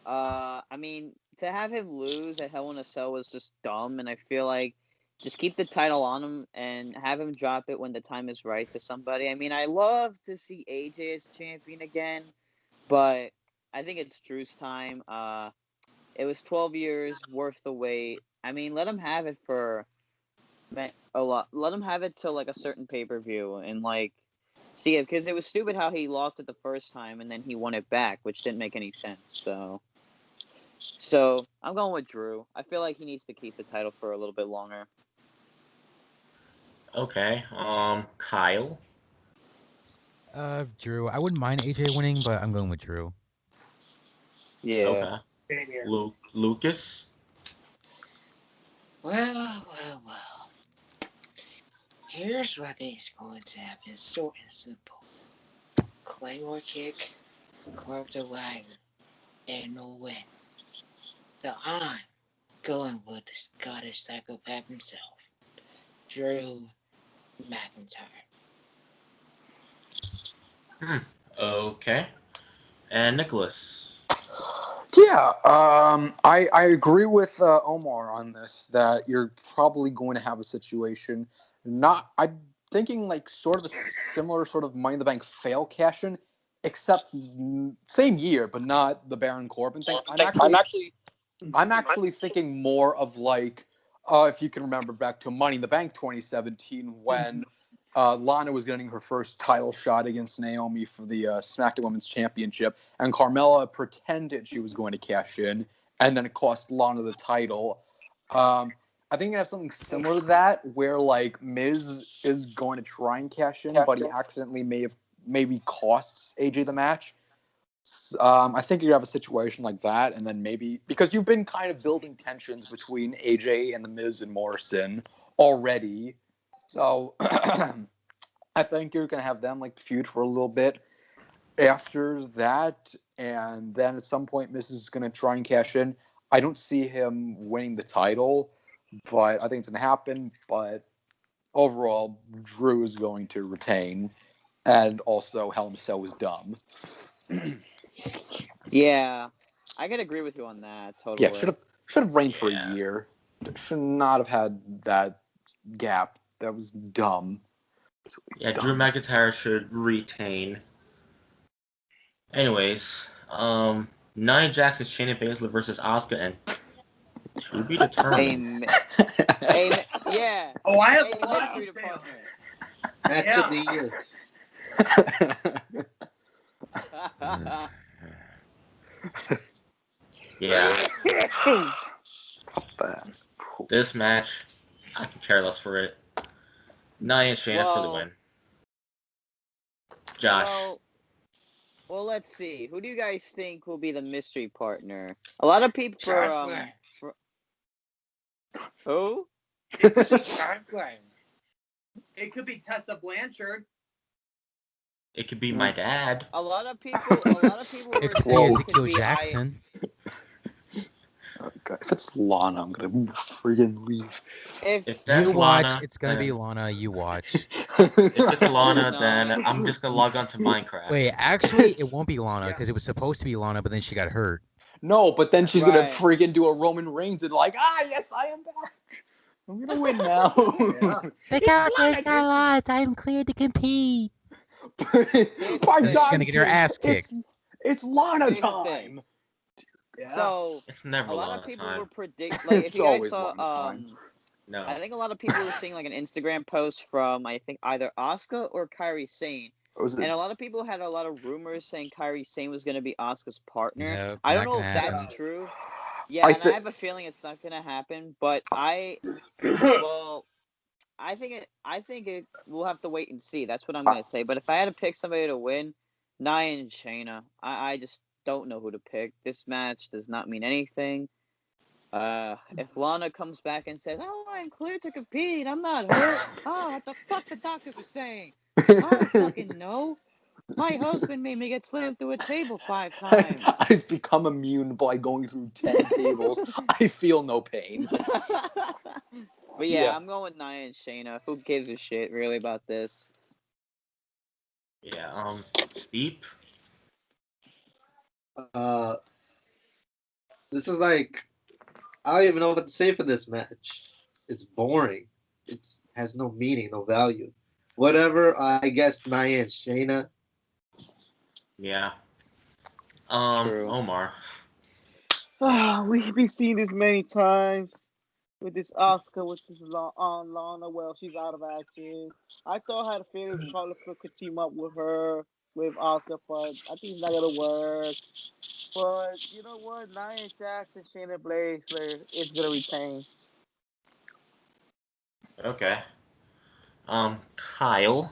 S5: I mean, to have him lose at Hell in a Cell was just dumb, and I feel like just keep the title on him and have him drop it when the time is right to somebody. I mean, I love to see AJ as champion again, but I think it's Drew's time. It was 12 years worth the wait. I mean, let him have it for a lot. Let him have it till like a certain pay-per-view and like see it, because it was stupid how he lost it the first time and then he won it back, which didn't make any sense. So I'm going with Drew. I feel like he needs to keep the title for a little bit longer.
S3: Okay. Kyle.
S4: Drew. I wouldn't mind AJ winning, but I'm going with Drew.
S5: Yeah.
S3: Okay. Lucas.
S8: Well. Here's what is going to happen. It's short and simple. Claymore kick, carve the ladder, and no win. So I'm going with the Scottish psychopath himself, Drew McIntyre.
S3: Okay. And Nicholas.
S2: Yeah, I agree with Omar on this, that you're probably going to have a situation. I'm thinking like sort of a similar sort of Money in the Bank fail cash-in, except same year, but not the Baron Corbin thing. I'm actually thinking more of like, if you can remember back to Money in the Bank 2017 when Lana was getting her first title shot against Naomi for the SmackDown Women's Championship, and Carmella pretended she was going to cash in, and then it cost Lana the title. I think you have something similar to that, where like Miz is going to try and cash in, but he accidentally maybe costs AJ the match. I think you have a situation like that, and then maybe because you've been kind of building tensions between AJ and the Miz and Morrison already, so I think you're gonna have them like feud for a little bit after that, and then at some point Miz is gonna try and cash in. I don't see him winning the title, but I think it's gonna happen. But overall, Drew is going to retain, and also Hell in a Cell was dumb.
S5: Yeah, I can agree with you on that. Totally.
S2: Yeah, should have reigned for a year. Should not have had that gap. That was dumb.
S3: Yeah, Drew McIntyre should retain. Anyways, Nia Jackson, Shayna Baszler versus Asuka, and to be determined.
S5: Yeah.
S6: Oh, I have
S5: a
S6: a lot
S5: mystery
S6: to say.
S5: department.
S9: Match of the year.
S3: Yeah. This match, I can care less for it. Nia and Shayna for the win. Josh.
S5: Well, let's see. Who do you guys think will be the mystery partner? A lot of people who?
S6: It could be Tessa Blanchard.
S3: It could be my dad.
S5: A lot of people
S4: It could be
S5: saying
S4: Ezekiel Jackson.
S2: If it's Lana, I'm gonna friggin' leave.
S3: If that's
S4: you watch,
S3: Lana,
S4: it's gonna be Lana. You watch.
S3: If it's Lana, then I'm just gonna log on to Minecraft.
S4: Wait, actually, it won't be Lana because it was supposed to be Lana, but then she got hurt.
S2: No, but then she's gonna friggin' do a Roman Reigns and like, yes, I am back. I'm gonna win now.
S4: Pick out this lot. I'm cleared to compete.
S2: She's
S4: gonna get her ass kicked.
S2: It's Lana time.
S5: Yeah. So
S3: it's never
S5: a lot
S3: Lana
S5: of people
S3: time.
S5: were predicting. Like, if you guys saw,
S3: no.
S5: I think a lot of people were seeing like an Instagram post from I think either Asuka or Kairi Sane. And a lot of people had a lot of rumors saying Kairi Sane was going to be Asuka's partner.
S4: Nope,
S5: I don't know if that's true. Yeah, I have a feeling it's not going to happen. But I think it. We'll have to wait and see. That's what I'm going to say. But if I had to pick somebody to win, Nia and Shayna. I just don't know who to pick. This match does not mean anything. If Lana comes back and says, "Oh, I'm clear to compete. I'm not hurt." Oh, what the fuck the doctor was saying? I don't fucking know. My husband made me get slammed through a table 5 times.
S2: I've become immune by going through 10 tables. I feel no pain.
S5: But yeah, I'm going with Nia and Shayna. Who gives a shit really about this?
S3: Yeah, Steep.
S9: This is like, I don't even know what to say for this match. It's boring. It has no meaning, no value. Whatever, I guess Nia and Shayna.
S3: Yeah.
S5: True.
S3: Omar.
S7: We've been seeing this many times with this Asuka, with this Lana. Well, she's out of action. I thought I had a feeling Charlotte could team up with her, with Asuka, but I think it's not gonna work. But you know what? Nia Jackson, Shayna Baszler is gonna retain.
S3: Okay. Kyle.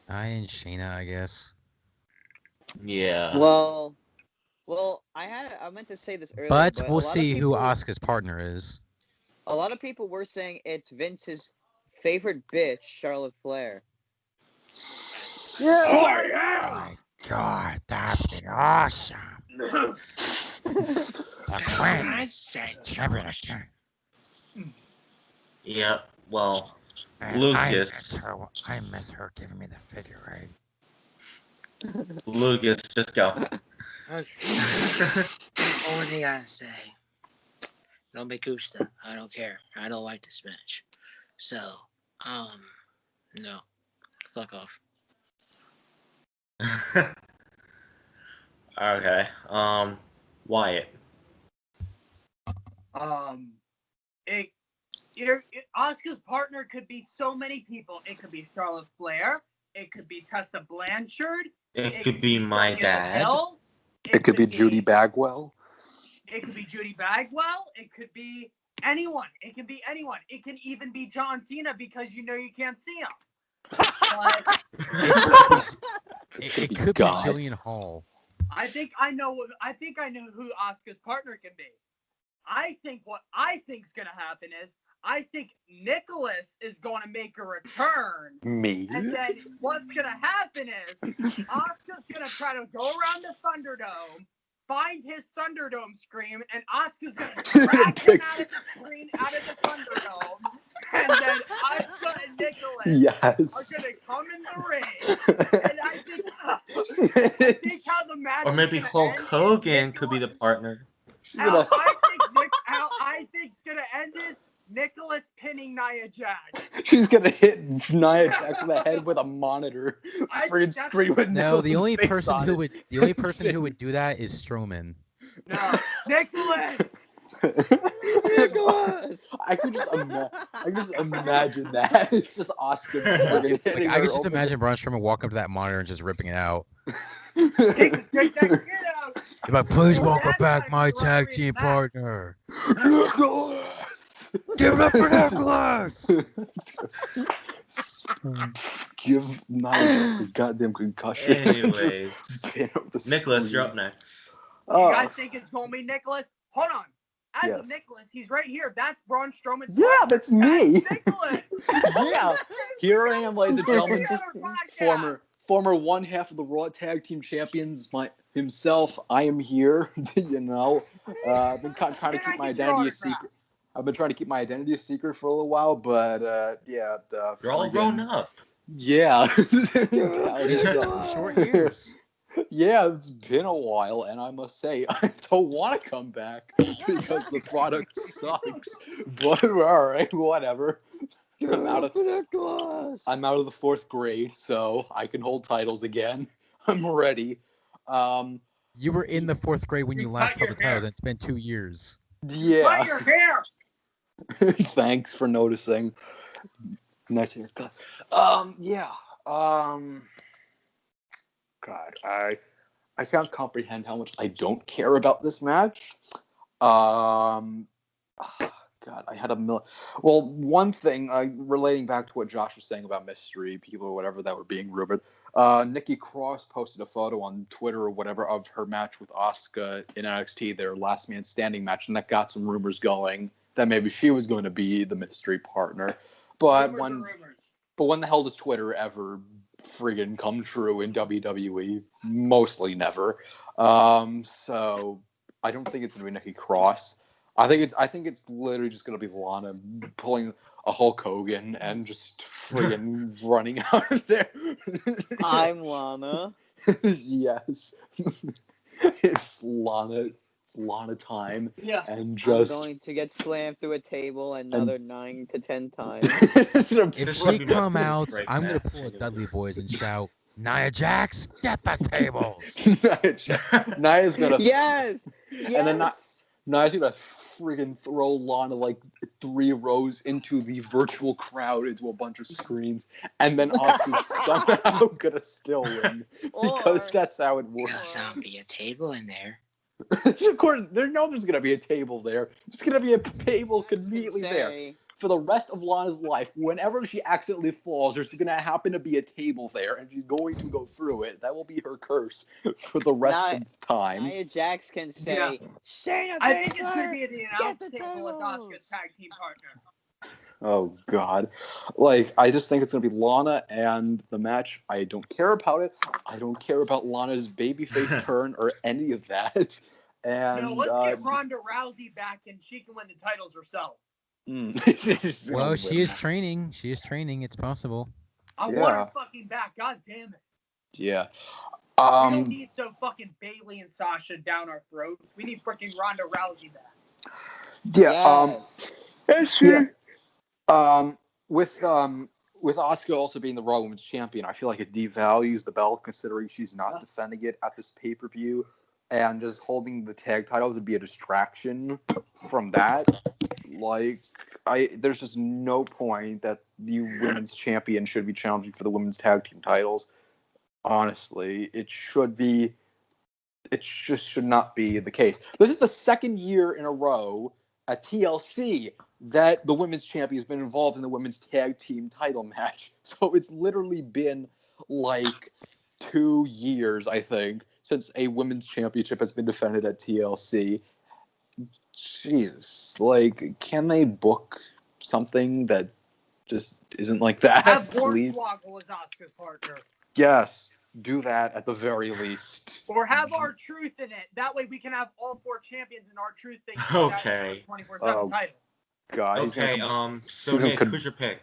S4: Nia and Shayna, I guess.
S3: Yeah.
S5: Well, I meant to say this earlier,
S4: but we'll see who Asuka's partner is.
S5: A lot of people were saying it's Vince's favorite bitch, Charlotte Flair.
S7: Yeah.
S6: Oh, yeah.
S4: My God, that'd be awesome.
S8: That's what I said, Josh.
S3: Yeah, well,
S4: Man,
S3: Lucas.
S4: I miss her giving me the figure eight.
S3: Lucas, just go.
S8: Okay. Only thing I gotta say, no me gusta. I don't care. I don't like this match. So, no. Fuck off.
S3: Okay. Wyatt.
S6: Asuka's partner could be so many people. It could be Charlotte Flair. It could be Tessa Blanchard.
S3: It could be my
S6: Sonya
S3: dad.
S6: Deville.
S2: It could be Judy Bagwell.
S6: It could be Judy Bagwell. It could be anyone. It can be anyone. It can even be John Cena because you can't see him. But
S4: It could be Jillian Hall.
S6: I think I know who Asuka's partner can be. I think what I think's gonna happen is I think Nicholas is gonna make a return.
S2: Me.
S6: And then what's gonna happen is Asuka's gonna try to go around the Thunderdome, find his Thunderdome scream, and Asuka's gonna drag him out of the screen, out of the Thunderdome, and then Asuka and Nicholas are gonna come in the ring. And I think how the match
S3: Or maybe
S6: is gonna
S3: Hulk
S6: end
S3: Hogan could be the partner.
S6: How I think's gonna end is Nicholas pinning Nia Jax.
S2: She's gonna hit Nia Jax in the head with a monitor. Friggin' screen with
S4: No, the only
S2: Nicholas's face
S4: person
S2: on
S4: who
S2: it.
S4: would do that is Strowman.
S6: No, Nicholas.
S5: Nicholas!
S2: I could just imagine that. It's just Asuka friggin'
S4: Like
S2: hitting
S4: I
S2: her
S4: could just
S2: over
S4: imagine Braun Strowman walking up to that monitor and just ripping it out.
S6: Take that shit out.
S4: He's like, please welcome
S6: That's
S4: back
S6: not
S4: my
S6: even
S4: tag
S6: hilarious
S4: team
S6: match.
S4: partner.
S2: Nicholas!
S4: Give it up for Nicholas!
S2: Give Nia Jax a goddamn concussion.
S3: Anyways,
S2: Just pin up the
S3: Nicholas,
S2: screen.
S3: you're up next.
S6: You guys think it's gonna be Nicholas? Hold on. As
S2: Yes.
S6: Nicholas, he's right here. That's Braun Strowman's
S2: Yeah,
S6: partner.
S2: that's me.
S6: That's Nicholas.
S2: Yeah, here I am, ladies and gentlemen.
S6: Another podcast.
S2: Former one half of the Raw Tag Team Champions, himself. I am here. You know, I've been trying to keep my identity a secret. I've been trying to keep my identity a secret for a little while, but yeah.
S3: You're all grown up.
S2: Yeah.
S4: Short years.
S2: Yeah, it's been a while, and I must say, I don't want to come back because the product sucks. But all right, whatever. I'm out of the fourth grade, so I can hold titles again. I'm ready.
S4: You were in the fourth grade when you last
S6: cut
S4: held
S6: your
S4: the titles,
S6: hair.
S4: and it's been 2 years.
S2: Yeah.
S6: Cut your hair.
S2: Thanks for noticing. Nice haircut. Yeah. God, I can't comprehend how much I don't care about this match. God, I had a million. Well, one thing, relating back to what Josh was saying about mystery people or whatever that were being rumored, Nikki Cross posted a photo on Twitter or whatever of her match with Asuka in NXT, their last man standing match, and that got some rumors going that maybe she was going to be the mystery partner. But when the hell does Twitter ever friggin' come true in WWE? Mostly never. So I don't think it's gonna be Nikki Cross. I think it's literally just gonna be Lana pulling a Hulk Hogan and just friggin' running out of there.
S5: I'm Lana.
S2: Yes. It's Lana. It's Lana time.
S6: Yeah.
S2: And just
S5: I'm going to get slammed through a table another 9 to 10 times.
S4: If she come out,
S3: Right
S4: I'm gonna
S3: match.
S4: pull a Dudley Boys and shout, Nia Jax, get the tables!
S2: Nia's gonna
S5: Yes!
S2: And then
S5: Yes!
S2: Nia's gonna friggin' throw Lana like 3 rows into the virtual crowd into a bunch of screens, and then Asuka's somehow gonna still win because
S5: Or-
S2: that's how it
S8: There'll
S2: works.
S8: be a table in there.
S2: Of course, there's gonna be a table there. There's gonna be a table conveniently there.
S5: Say,
S2: For the rest of Lana's life, whenever she accidentally falls, there's gonna happen to be a table there, and she's going to go through it. That will be her curse for the rest of time.
S5: Nia Jax can say,
S6: Yeah.
S5: Shayna
S6: I think it's
S5: Baszler,
S6: gonna be the
S5: get
S6: announce
S5: the
S6: table with
S5: tables.
S6: Asuka's tag team partner.
S2: Oh God! Like I just think it's gonna be Lana and the match. I don't care about it. I don't care about Lana's babyface turn or any of that. And
S6: let's get Ronda Rousey back and she can win the titles herself.
S4: Well, she is training. She is training. It's possible.
S6: I want her fucking back. God damn it.
S2: Yeah.
S6: We don't need so fucking Bayley and Sasha down our throats. We need freaking Ronda Rousey back.
S2: Yeah.
S5: Yes.
S2: With Asuka also being the Raw Women's Champion, I feel like it devalues the belt considering she's not defending it at this pay-per-view, and just holding the tag titles would be a distraction from that. Like, there's just no point that the Women's Champion should be challenging for the Women's Tag Team titles. Honestly, it just should not be the case. This is the second year in a row at TLC that the women's champion has been involved in the women's tag team title match. So it's literally been like 2 years, I think, since a women's championship has been defended at TLC. Jesus, like, can they book something that just isn't like that,
S6: Have
S2: please?
S6: Hornswoggle as Asuka's partner.
S2: Yes, do that at the very least.
S6: Or have R-Truth in it. That way we can have all 4 champions in R-Truth thing.
S3: Okay.
S6: 24/7 title.
S2: God.
S3: Okay, so Nick, who's your pick?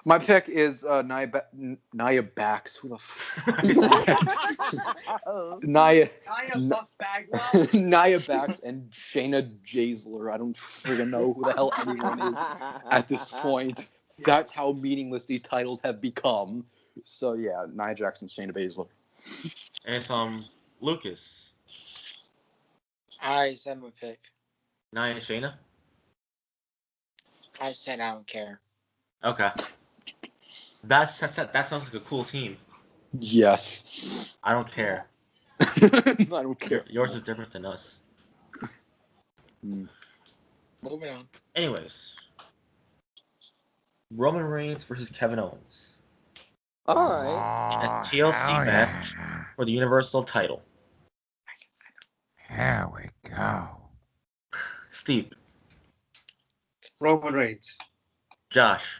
S2: My pick is Nia Bax. Who the fuck is that? Nia
S6: Buck Bagwell.
S2: Nia Bax and Shayna Baszler. I don't freaking know who the hell anyone is at this point. That's how meaningless these titles have become. So yeah, Nia Jax and Shayna Baszler.
S3: And it's Lucas.
S8: I said my pick.
S3: Nia and Shayna?
S8: I said I don't care.
S3: Okay. That sounds like a cool team.
S2: Yes.
S3: I don't care.
S2: I don't care.
S3: Yours is different than us.
S8: Moving on.
S3: Anyways. Roman Reigns versus Kevin Owens.
S5: All right.
S3: In a TLC match for the Universal title.
S4: Here we go.
S3: Steve.
S9: Roman Reigns.
S3: Josh.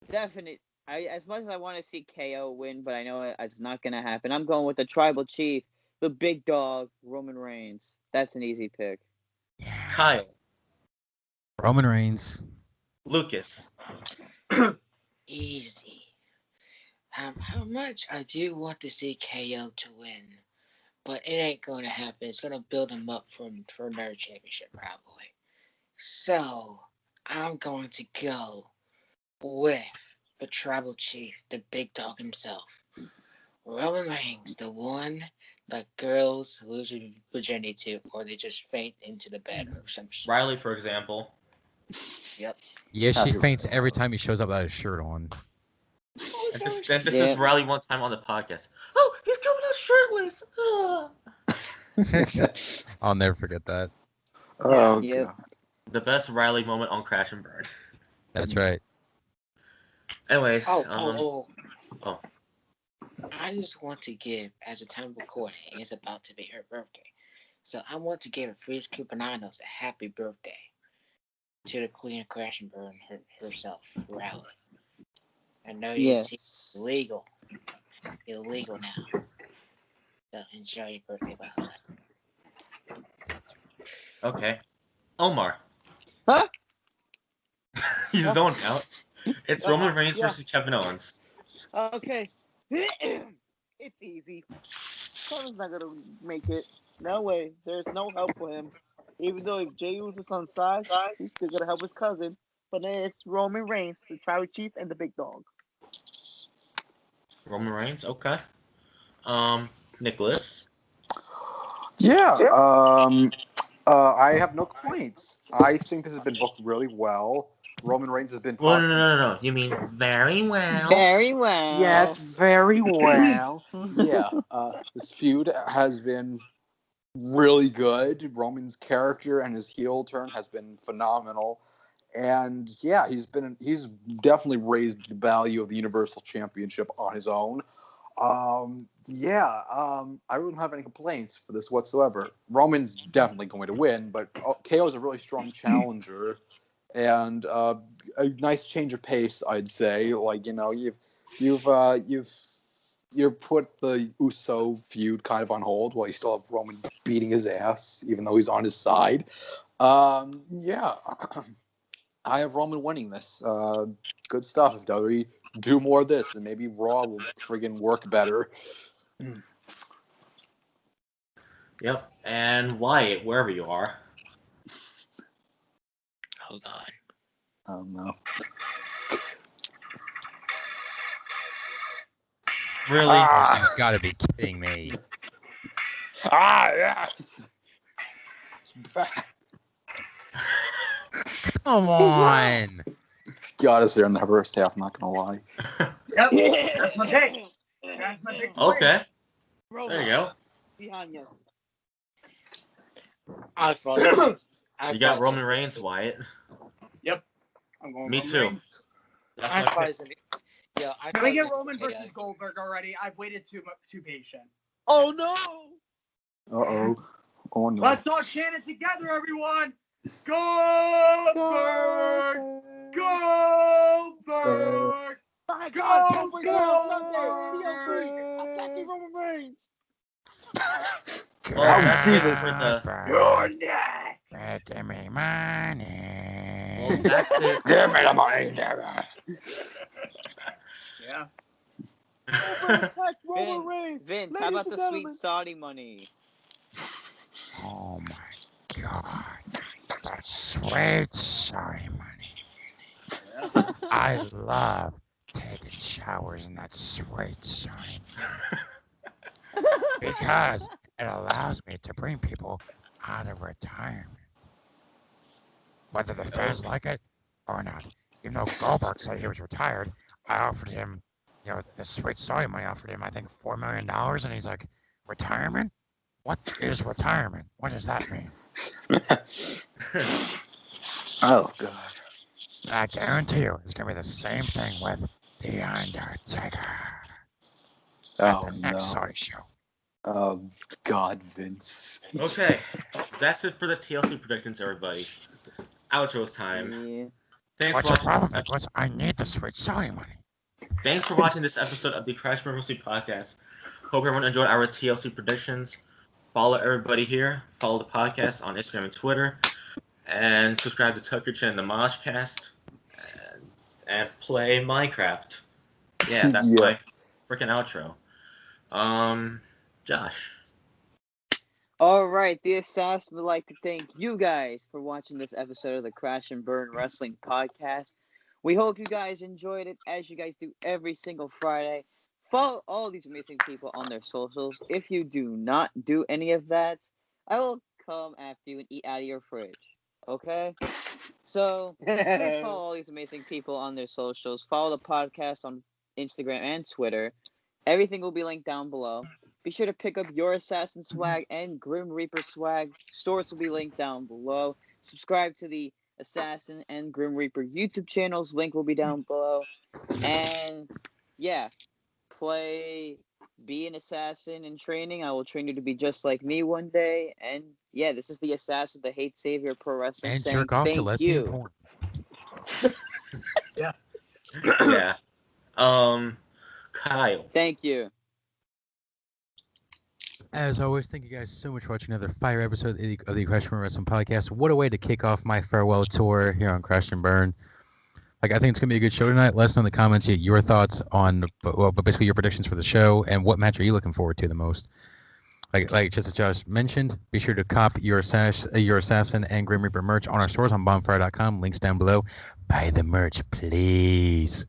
S5: Definite. As much as I want to see KO win, but I know it's not going to happen. I'm going with the Tribal Chief, the big dog, Roman Reigns. That's an easy pick.
S3: Kyle.
S4: Roman Reigns.
S3: Lucas.
S8: Easy. How much I do want to see KO to win, but it ain't going to happen. It's going to build him up for another championship, probably. So, I'm going to go with the Tribal Chief, the big dog himself. Roman Reigns, the one that girls lose their virginity to, or they just faint into the bed or some shit.
S3: Ryleigh, for example.
S8: Yep.
S4: Yeah, she faints every time he shows up without his shirt on.
S3: And this is Ryleigh one time on the podcast. Oh, he's coming out shirtless.
S4: I'll never forget that.
S2: Oh,
S5: Yep.
S2: God.
S3: The best Ryleigh moment on Crash and Burn.
S4: That's right.
S3: Anyways,
S8: I just want to give, as a time of recording, it's about to be her birthday. So I want to give Freeze Cuponanos a happy birthday to the Queen of Crash and Burn herself, Ryleigh. I know it's illegal now. So enjoy your birthday, Violet.
S3: okay. Omar.
S7: Huh?
S3: He's zoned out. It's Roman Reigns versus Kevin Owens.
S7: Okay. It's easy. Kevin's not gonna make it. No way. There's no help for him. Even though if Jey Uso's on side, he's still gonna help his cousin. But then it's Roman Reigns, the Tribal Chief, and the big dog.
S3: Roman Reigns, okay. Nicholas.
S2: Yeah. I have no complaints. I think this has been booked really well. Roman Reigns has been
S3: Well, no. You mean very well.
S5: Very well.
S2: Yes, very well. Yeah. This feud has been really good. Roman's character and his heel turn has been phenomenal. And yeah, he's definitely raised the value of the Universal Championship on his own. I don't have any complaints for this whatsoever. Roman's definitely going to win, but KO is a really strong challenger, and a nice change of pace, I'd say. Like, you know, you've put the Uso feud kind of on hold while you still have Roman beating his ass, even though he's on his side. Yeah, I have Roman winning this. Good stuff. If WWE do more of this, and maybe Raw will friggin' work better.
S3: Yep. And Wyatt, wherever you are.
S8: Hold on.
S2: Oh no.
S3: Really?
S4: Oh, you've got to be kidding me.
S2: Yes.
S4: Come on.
S2: Got us there in the first half. I'm not gonna lie.
S6: Yep, that's my pick. That's my pick.
S3: Okay.
S7: Roman,
S3: There you go.
S7: behind you.
S8: I thought
S3: You got Roman Reigns, Wyatt.
S6: I'm going
S3: Me
S6: Roman
S3: too.
S6: Reigns.
S3: That's
S8: I
S3: my
S8: thought
S3: pick.
S8: it was gonna be, yeah, I
S6: Can
S8: thought
S6: we
S8: it
S6: get
S8: was
S6: Roman
S8: gonna be
S6: versus Goldberg already? I've waited too patient.
S7: Oh no!
S2: Uh-oh. Oh no.
S6: Let's all chant it together, everyone. Goldberg! Goldberg!
S7: My
S6: Go,
S7: God, Goldberg's
S6: go,
S7: on Sunday.
S6: go.
S7: TLC attacking Roman Reigns.
S3: Well, that's it
S2: Jesus.
S3: for the.
S6: You're next.
S4: Give me money.
S3: Well, that's it.
S2: Give me the money, damn
S6: Yeah.
S7: Goldberg attacked Roman
S5: Vin,
S7: Reigns.
S5: Vince, how
S7: Ladies
S5: about
S7: and
S5: the
S7: gentlemen.
S5: sweet Saudi money?
S4: Oh my God. That sweet Saudi money. I love taking showers in that sweet Saudi money. Because it allows me to bring people out of retirement. Whether the fans like it or not. Even though Goldberg said he was retired, I offered him, the sweet Saudi money offered him, I think, $4 million. And he's like, retirement? What is retirement? What does that mean?
S2: Oh god.
S4: I guarantee you, it's going to be the same thing with The Undertaker. At
S2: Oh
S4: the next
S2: no.
S4: Saudi show.
S2: Oh god, Vince.
S3: Okay. That's it for the TLC predictions, everybody. Outro's time.
S5: Yeah.
S3: Thanks
S4: What's
S3: for
S4: your
S3: watching
S4: problem,
S3: this
S4: Nicholas? I need the sweet Saudi money.
S3: Thanks for watching this episode of the Crash Wrestling Podcast. Hope everyone enjoyed our TLC predictions. Follow everybody here. Follow the podcast on Instagram and Twitter. And subscribe to Tucker Chan and the Moshcast. And play Minecraft. Yeah, that's my freaking outro. Josh.
S5: All right, the Assassin would like to thank you guys for watching this episode of the Crash and Burn Wrestling Podcast. We hope you guys enjoyed it, as you guys do every single Friday. Follow all these amazing people on their socials. If you do not do any of that, I will come after you and eat out of your fridge. Okay? So, please follow all these amazing people on their socials. Follow the podcast on Instagram and Twitter. Everything will be linked down below. Be sure to pick up your Assassin swag and Grim Reaper swag. Stores will be linked down below. Subscribe to the Assassin and Grim Reaper YouTube channels. Link will be down below. And yeah, be an assassin in training. I will train you to be just like me one day. And yeah, this is the Assassin, the Hate Savior Pro Wrestling,
S4: And
S5: saying
S4: jerk off to
S5: thank
S4: lesbian
S5: you.
S4: porn.
S3: Yeah. Kyle.
S5: Thank you.
S4: As always, thank you guys so much for watching another fire episode of the Crash and Burn Wrestling Podcast. What a way to kick off my farewell tour here on Crash and Burn. I think it's going to be a good show tonight. Let us know in the comments your thoughts on, but basically your predictions for the show, and what match are you looking forward to the most. Like just as Josh mentioned, be sure to cop your Assassin and Grim Reaper merch on our stores on bonfire.com. Links down below. Buy the merch, please.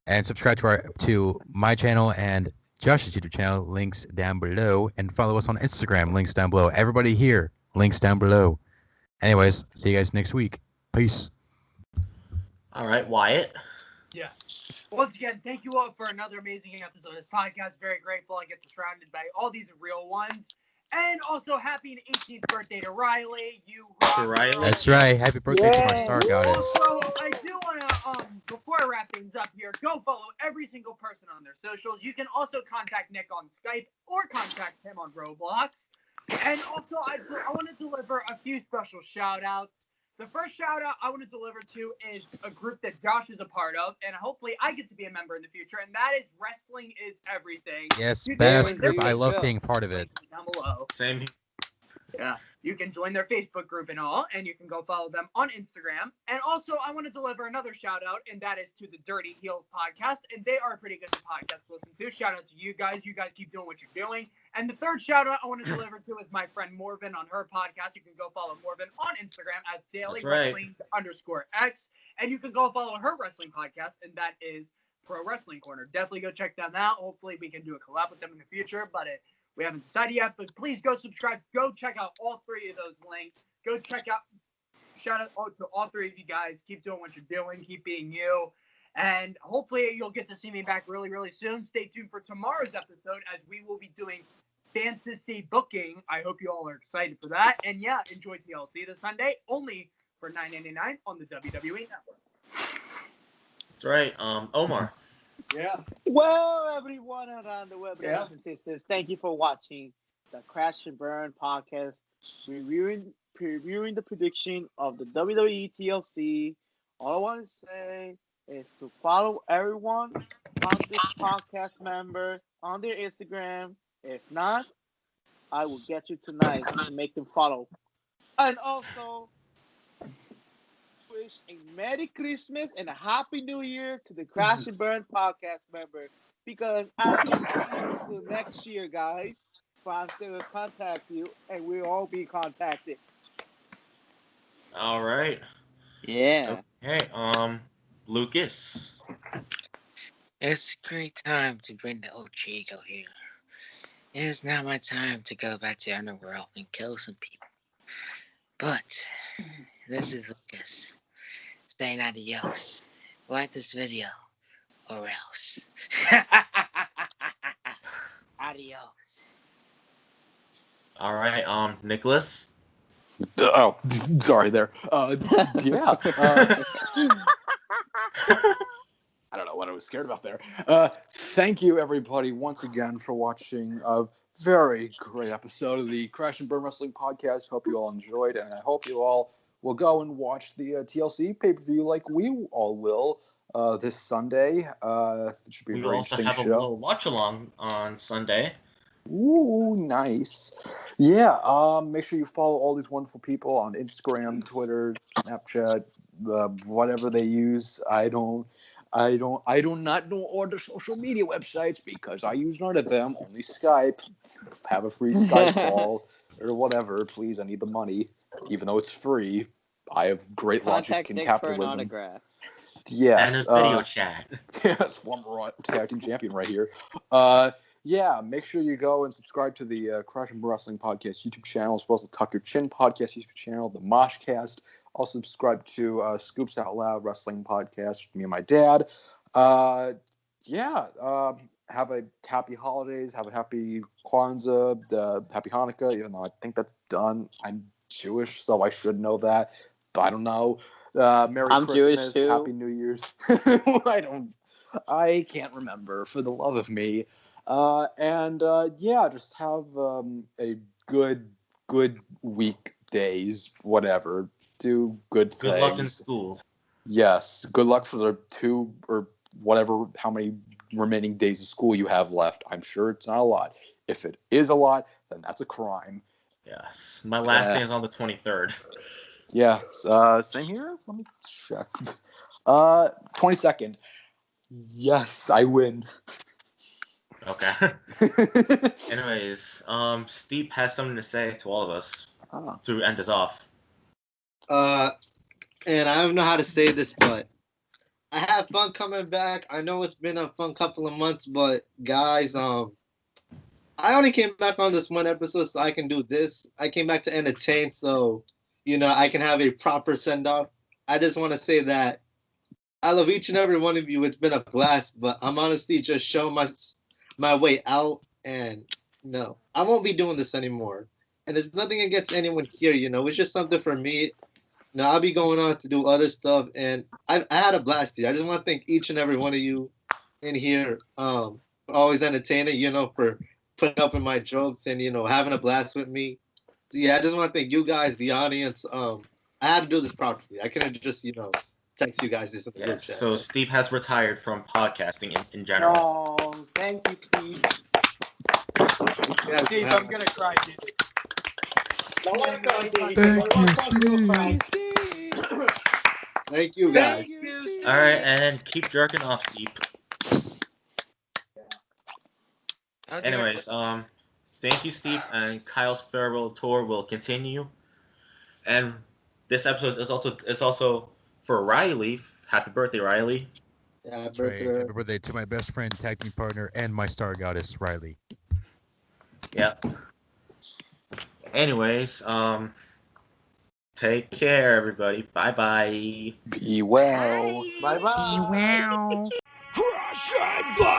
S4: And subscribe to my channel and Josh's YouTube channel, links down below, and follow us on Instagram, links down below. Everybody here, links down below. Anyways, see you guys next week. Peace.
S3: All right, Wyatt.
S6: Yeah. Once again, thank you all for another amazing episode of this podcast. Very grateful I get surrounded by all these real ones. And also, happy 18th birthday to Ryleigh. You rock,
S3: To Ryleigh.
S6: girl.
S4: That's right. Happy birthday to my star goddess.
S6: Also, I do want to, before I to wrap things up here, go follow every single person on their socials. You can also contact Nick on Skype or contact him on Roblox. And also, I want to deliver a few special shout-outs. The first shout-out I want to deliver to is a group that Josh is a part of, and hopefully I get to be a member in the future, and that is Wrestling is Everything.
S4: Yes,
S6: You can
S4: badass
S6: join their
S4: group. I love
S5: Facebook
S4: being part of it.
S6: link down below.
S3: Same.
S6: Yeah, you can join their Facebook group and all, and you can go follow them on Instagram. And also, I want to deliver another shout out, and that is to the Dirty Heels podcast, and they are a pretty good podcast to listen to. Shout out to you guys. You guys keep doing what you're doing. And the third shout out I want to deliver to is my friend Morven on her podcast. You can go follow Morven on Instagram at dailywrestling_x, and you can go follow her wrestling podcast, and that is Pro Wrestling Corner. Definitely go check them out. Hopefully, we can do a collab with them in the future, but we haven't decided yet, but please go subscribe. Go check out all three of those links. Go check out. Shout out to all three of you guys. Keep doing what you're doing. Keep being you. And hopefully you'll get to see me back really, really soon. Stay tuned for tomorrow's episode as we will be doing fantasy booking. I hope you all are excited for that. And yeah, enjoy TLC this Sunday, only for $9.99 on the WWE Network.
S3: That's right. Omar.
S6: Yeah.
S7: Well, everyone around the web,
S6: Yeah.
S7: brothers and sisters, thank you for watching the Crash and Burn podcast, previewing the prediction of the WWE TLC. All I want to say is to follow everyone on this podcast member on their Instagram. If not, I will get you tonight to make them follow. And also, wish a Merry Christmas and a Happy New Year to the Crash and Burn podcast member, because I will see you until next year, guys. So I'm still going to contact you, and we'll all be contacted.
S3: All right.
S5: Yeah.
S3: Okay. Lucas.
S8: It's a great time to bring the old Chico here. It is now my time to go back to the underworld and kill some people. But this is Lucas saying adios. Like this video or else. Adios.
S3: All right. Nicholas.
S2: Oh, sorry there. Yeah. I don't know what I was scared about there. Thank you, everybody, once again for watching a very great episode of the Crash and Burn Wrestling Podcast. Hope you all enjoyed, and I hope you all will go and watch the TLC pay-per-view like we all will this Sunday. It should be a
S3: We
S2: very
S3: will also
S2: interesting
S3: have
S2: show.
S3: a little watch-along on Sunday.
S2: Ooh, nice. Yeah, make sure you follow all these wonderful people on Instagram, Twitter, Snapchat, whatever they use. I do not know all the social media websites because I use none of them, only Skype. Have a free Skype call or whatever, please. I need the money, even though it's free. I have great logic
S5: Contact
S2: in
S5: Nick for an
S2: capitalism.
S5: autograph.
S2: Yes.
S3: And a video chat.
S2: Yes, former tag team champion right here. Yeah, make sure you go and subscribe to the Crash and Burn Wrestling Podcast YouTube channel, as well as the Tuck Your Chin Podcast YouTube channel, the Moshcast. Also subscribe to Scoops Out Loud Wrestling Podcast with me and my dad. Have a happy holidays. Have a happy Kwanzaa, happy Hanukkah, even though I think that's done. I'm Jewish, so I should know that. But I don't know. Merry
S5: I'm
S2: Christmas,
S5: Jewish too.
S2: Happy New Year's. I can't remember for the love of me. Just have a good weekdays, whatever. Do good things.
S3: Good luck in school.
S2: Yes, good luck for the 2 or whatever, how many remaining days of school you have left. I'm sure it's not a lot. If it is a lot, then that's a crime.
S3: Yes. My last day is on the 23rd.
S2: Yeah, same here. Let me check. 22nd. Yes, I win.
S3: Okay. Anyways, Steve has something to say to all of us to end us off.
S9: And I don't know how to say this, but I have fun coming back. I know it's been a fun couple of months, but guys, I only came back on this one episode so I can do this. I came back to entertain, so I can have a proper send off. I just want to say that I love each and every one of you. It's been a blast, but I'm honestly just showing my way out, and no, I won't be doing this anymore. And there's nothing against anyone here, it's just something for me. Now I'll be going on to do other stuff, and I had a blast here. I just want to thank each and every one of you in here, for always entertaining, for putting up with my jokes and having a blast with me. So yeah, I just want to thank you guys, the audience. I had to do this properly. I couldn't just text you guys this in the group
S3: Yes.
S9: chat.
S3: So Steve has retired from podcasting in general.
S7: Oh, thank you, Steve.
S9: Yes,
S6: Steve,
S9: man.
S6: I'm gonna cry, dude.
S9: Thank you guys.
S3: All right, and keep jerking off, Steve.
S8: Okay.
S3: Anyways, thank you, Steve, and Kyle's farewell tour will continue. And this episode is also for Ryleigh. Happy birthday, Ryleigh.
S9: Yeah,
S4: That's right. Happy birthday to my best friend, tag team partner, and my star goddess, Ryleigh.
S3: Yep. Anyways, take care, everybody. Bye-bye.
S2: Be well.
S7: Bye bye.
S4: Wow.
S1: Crash and burn!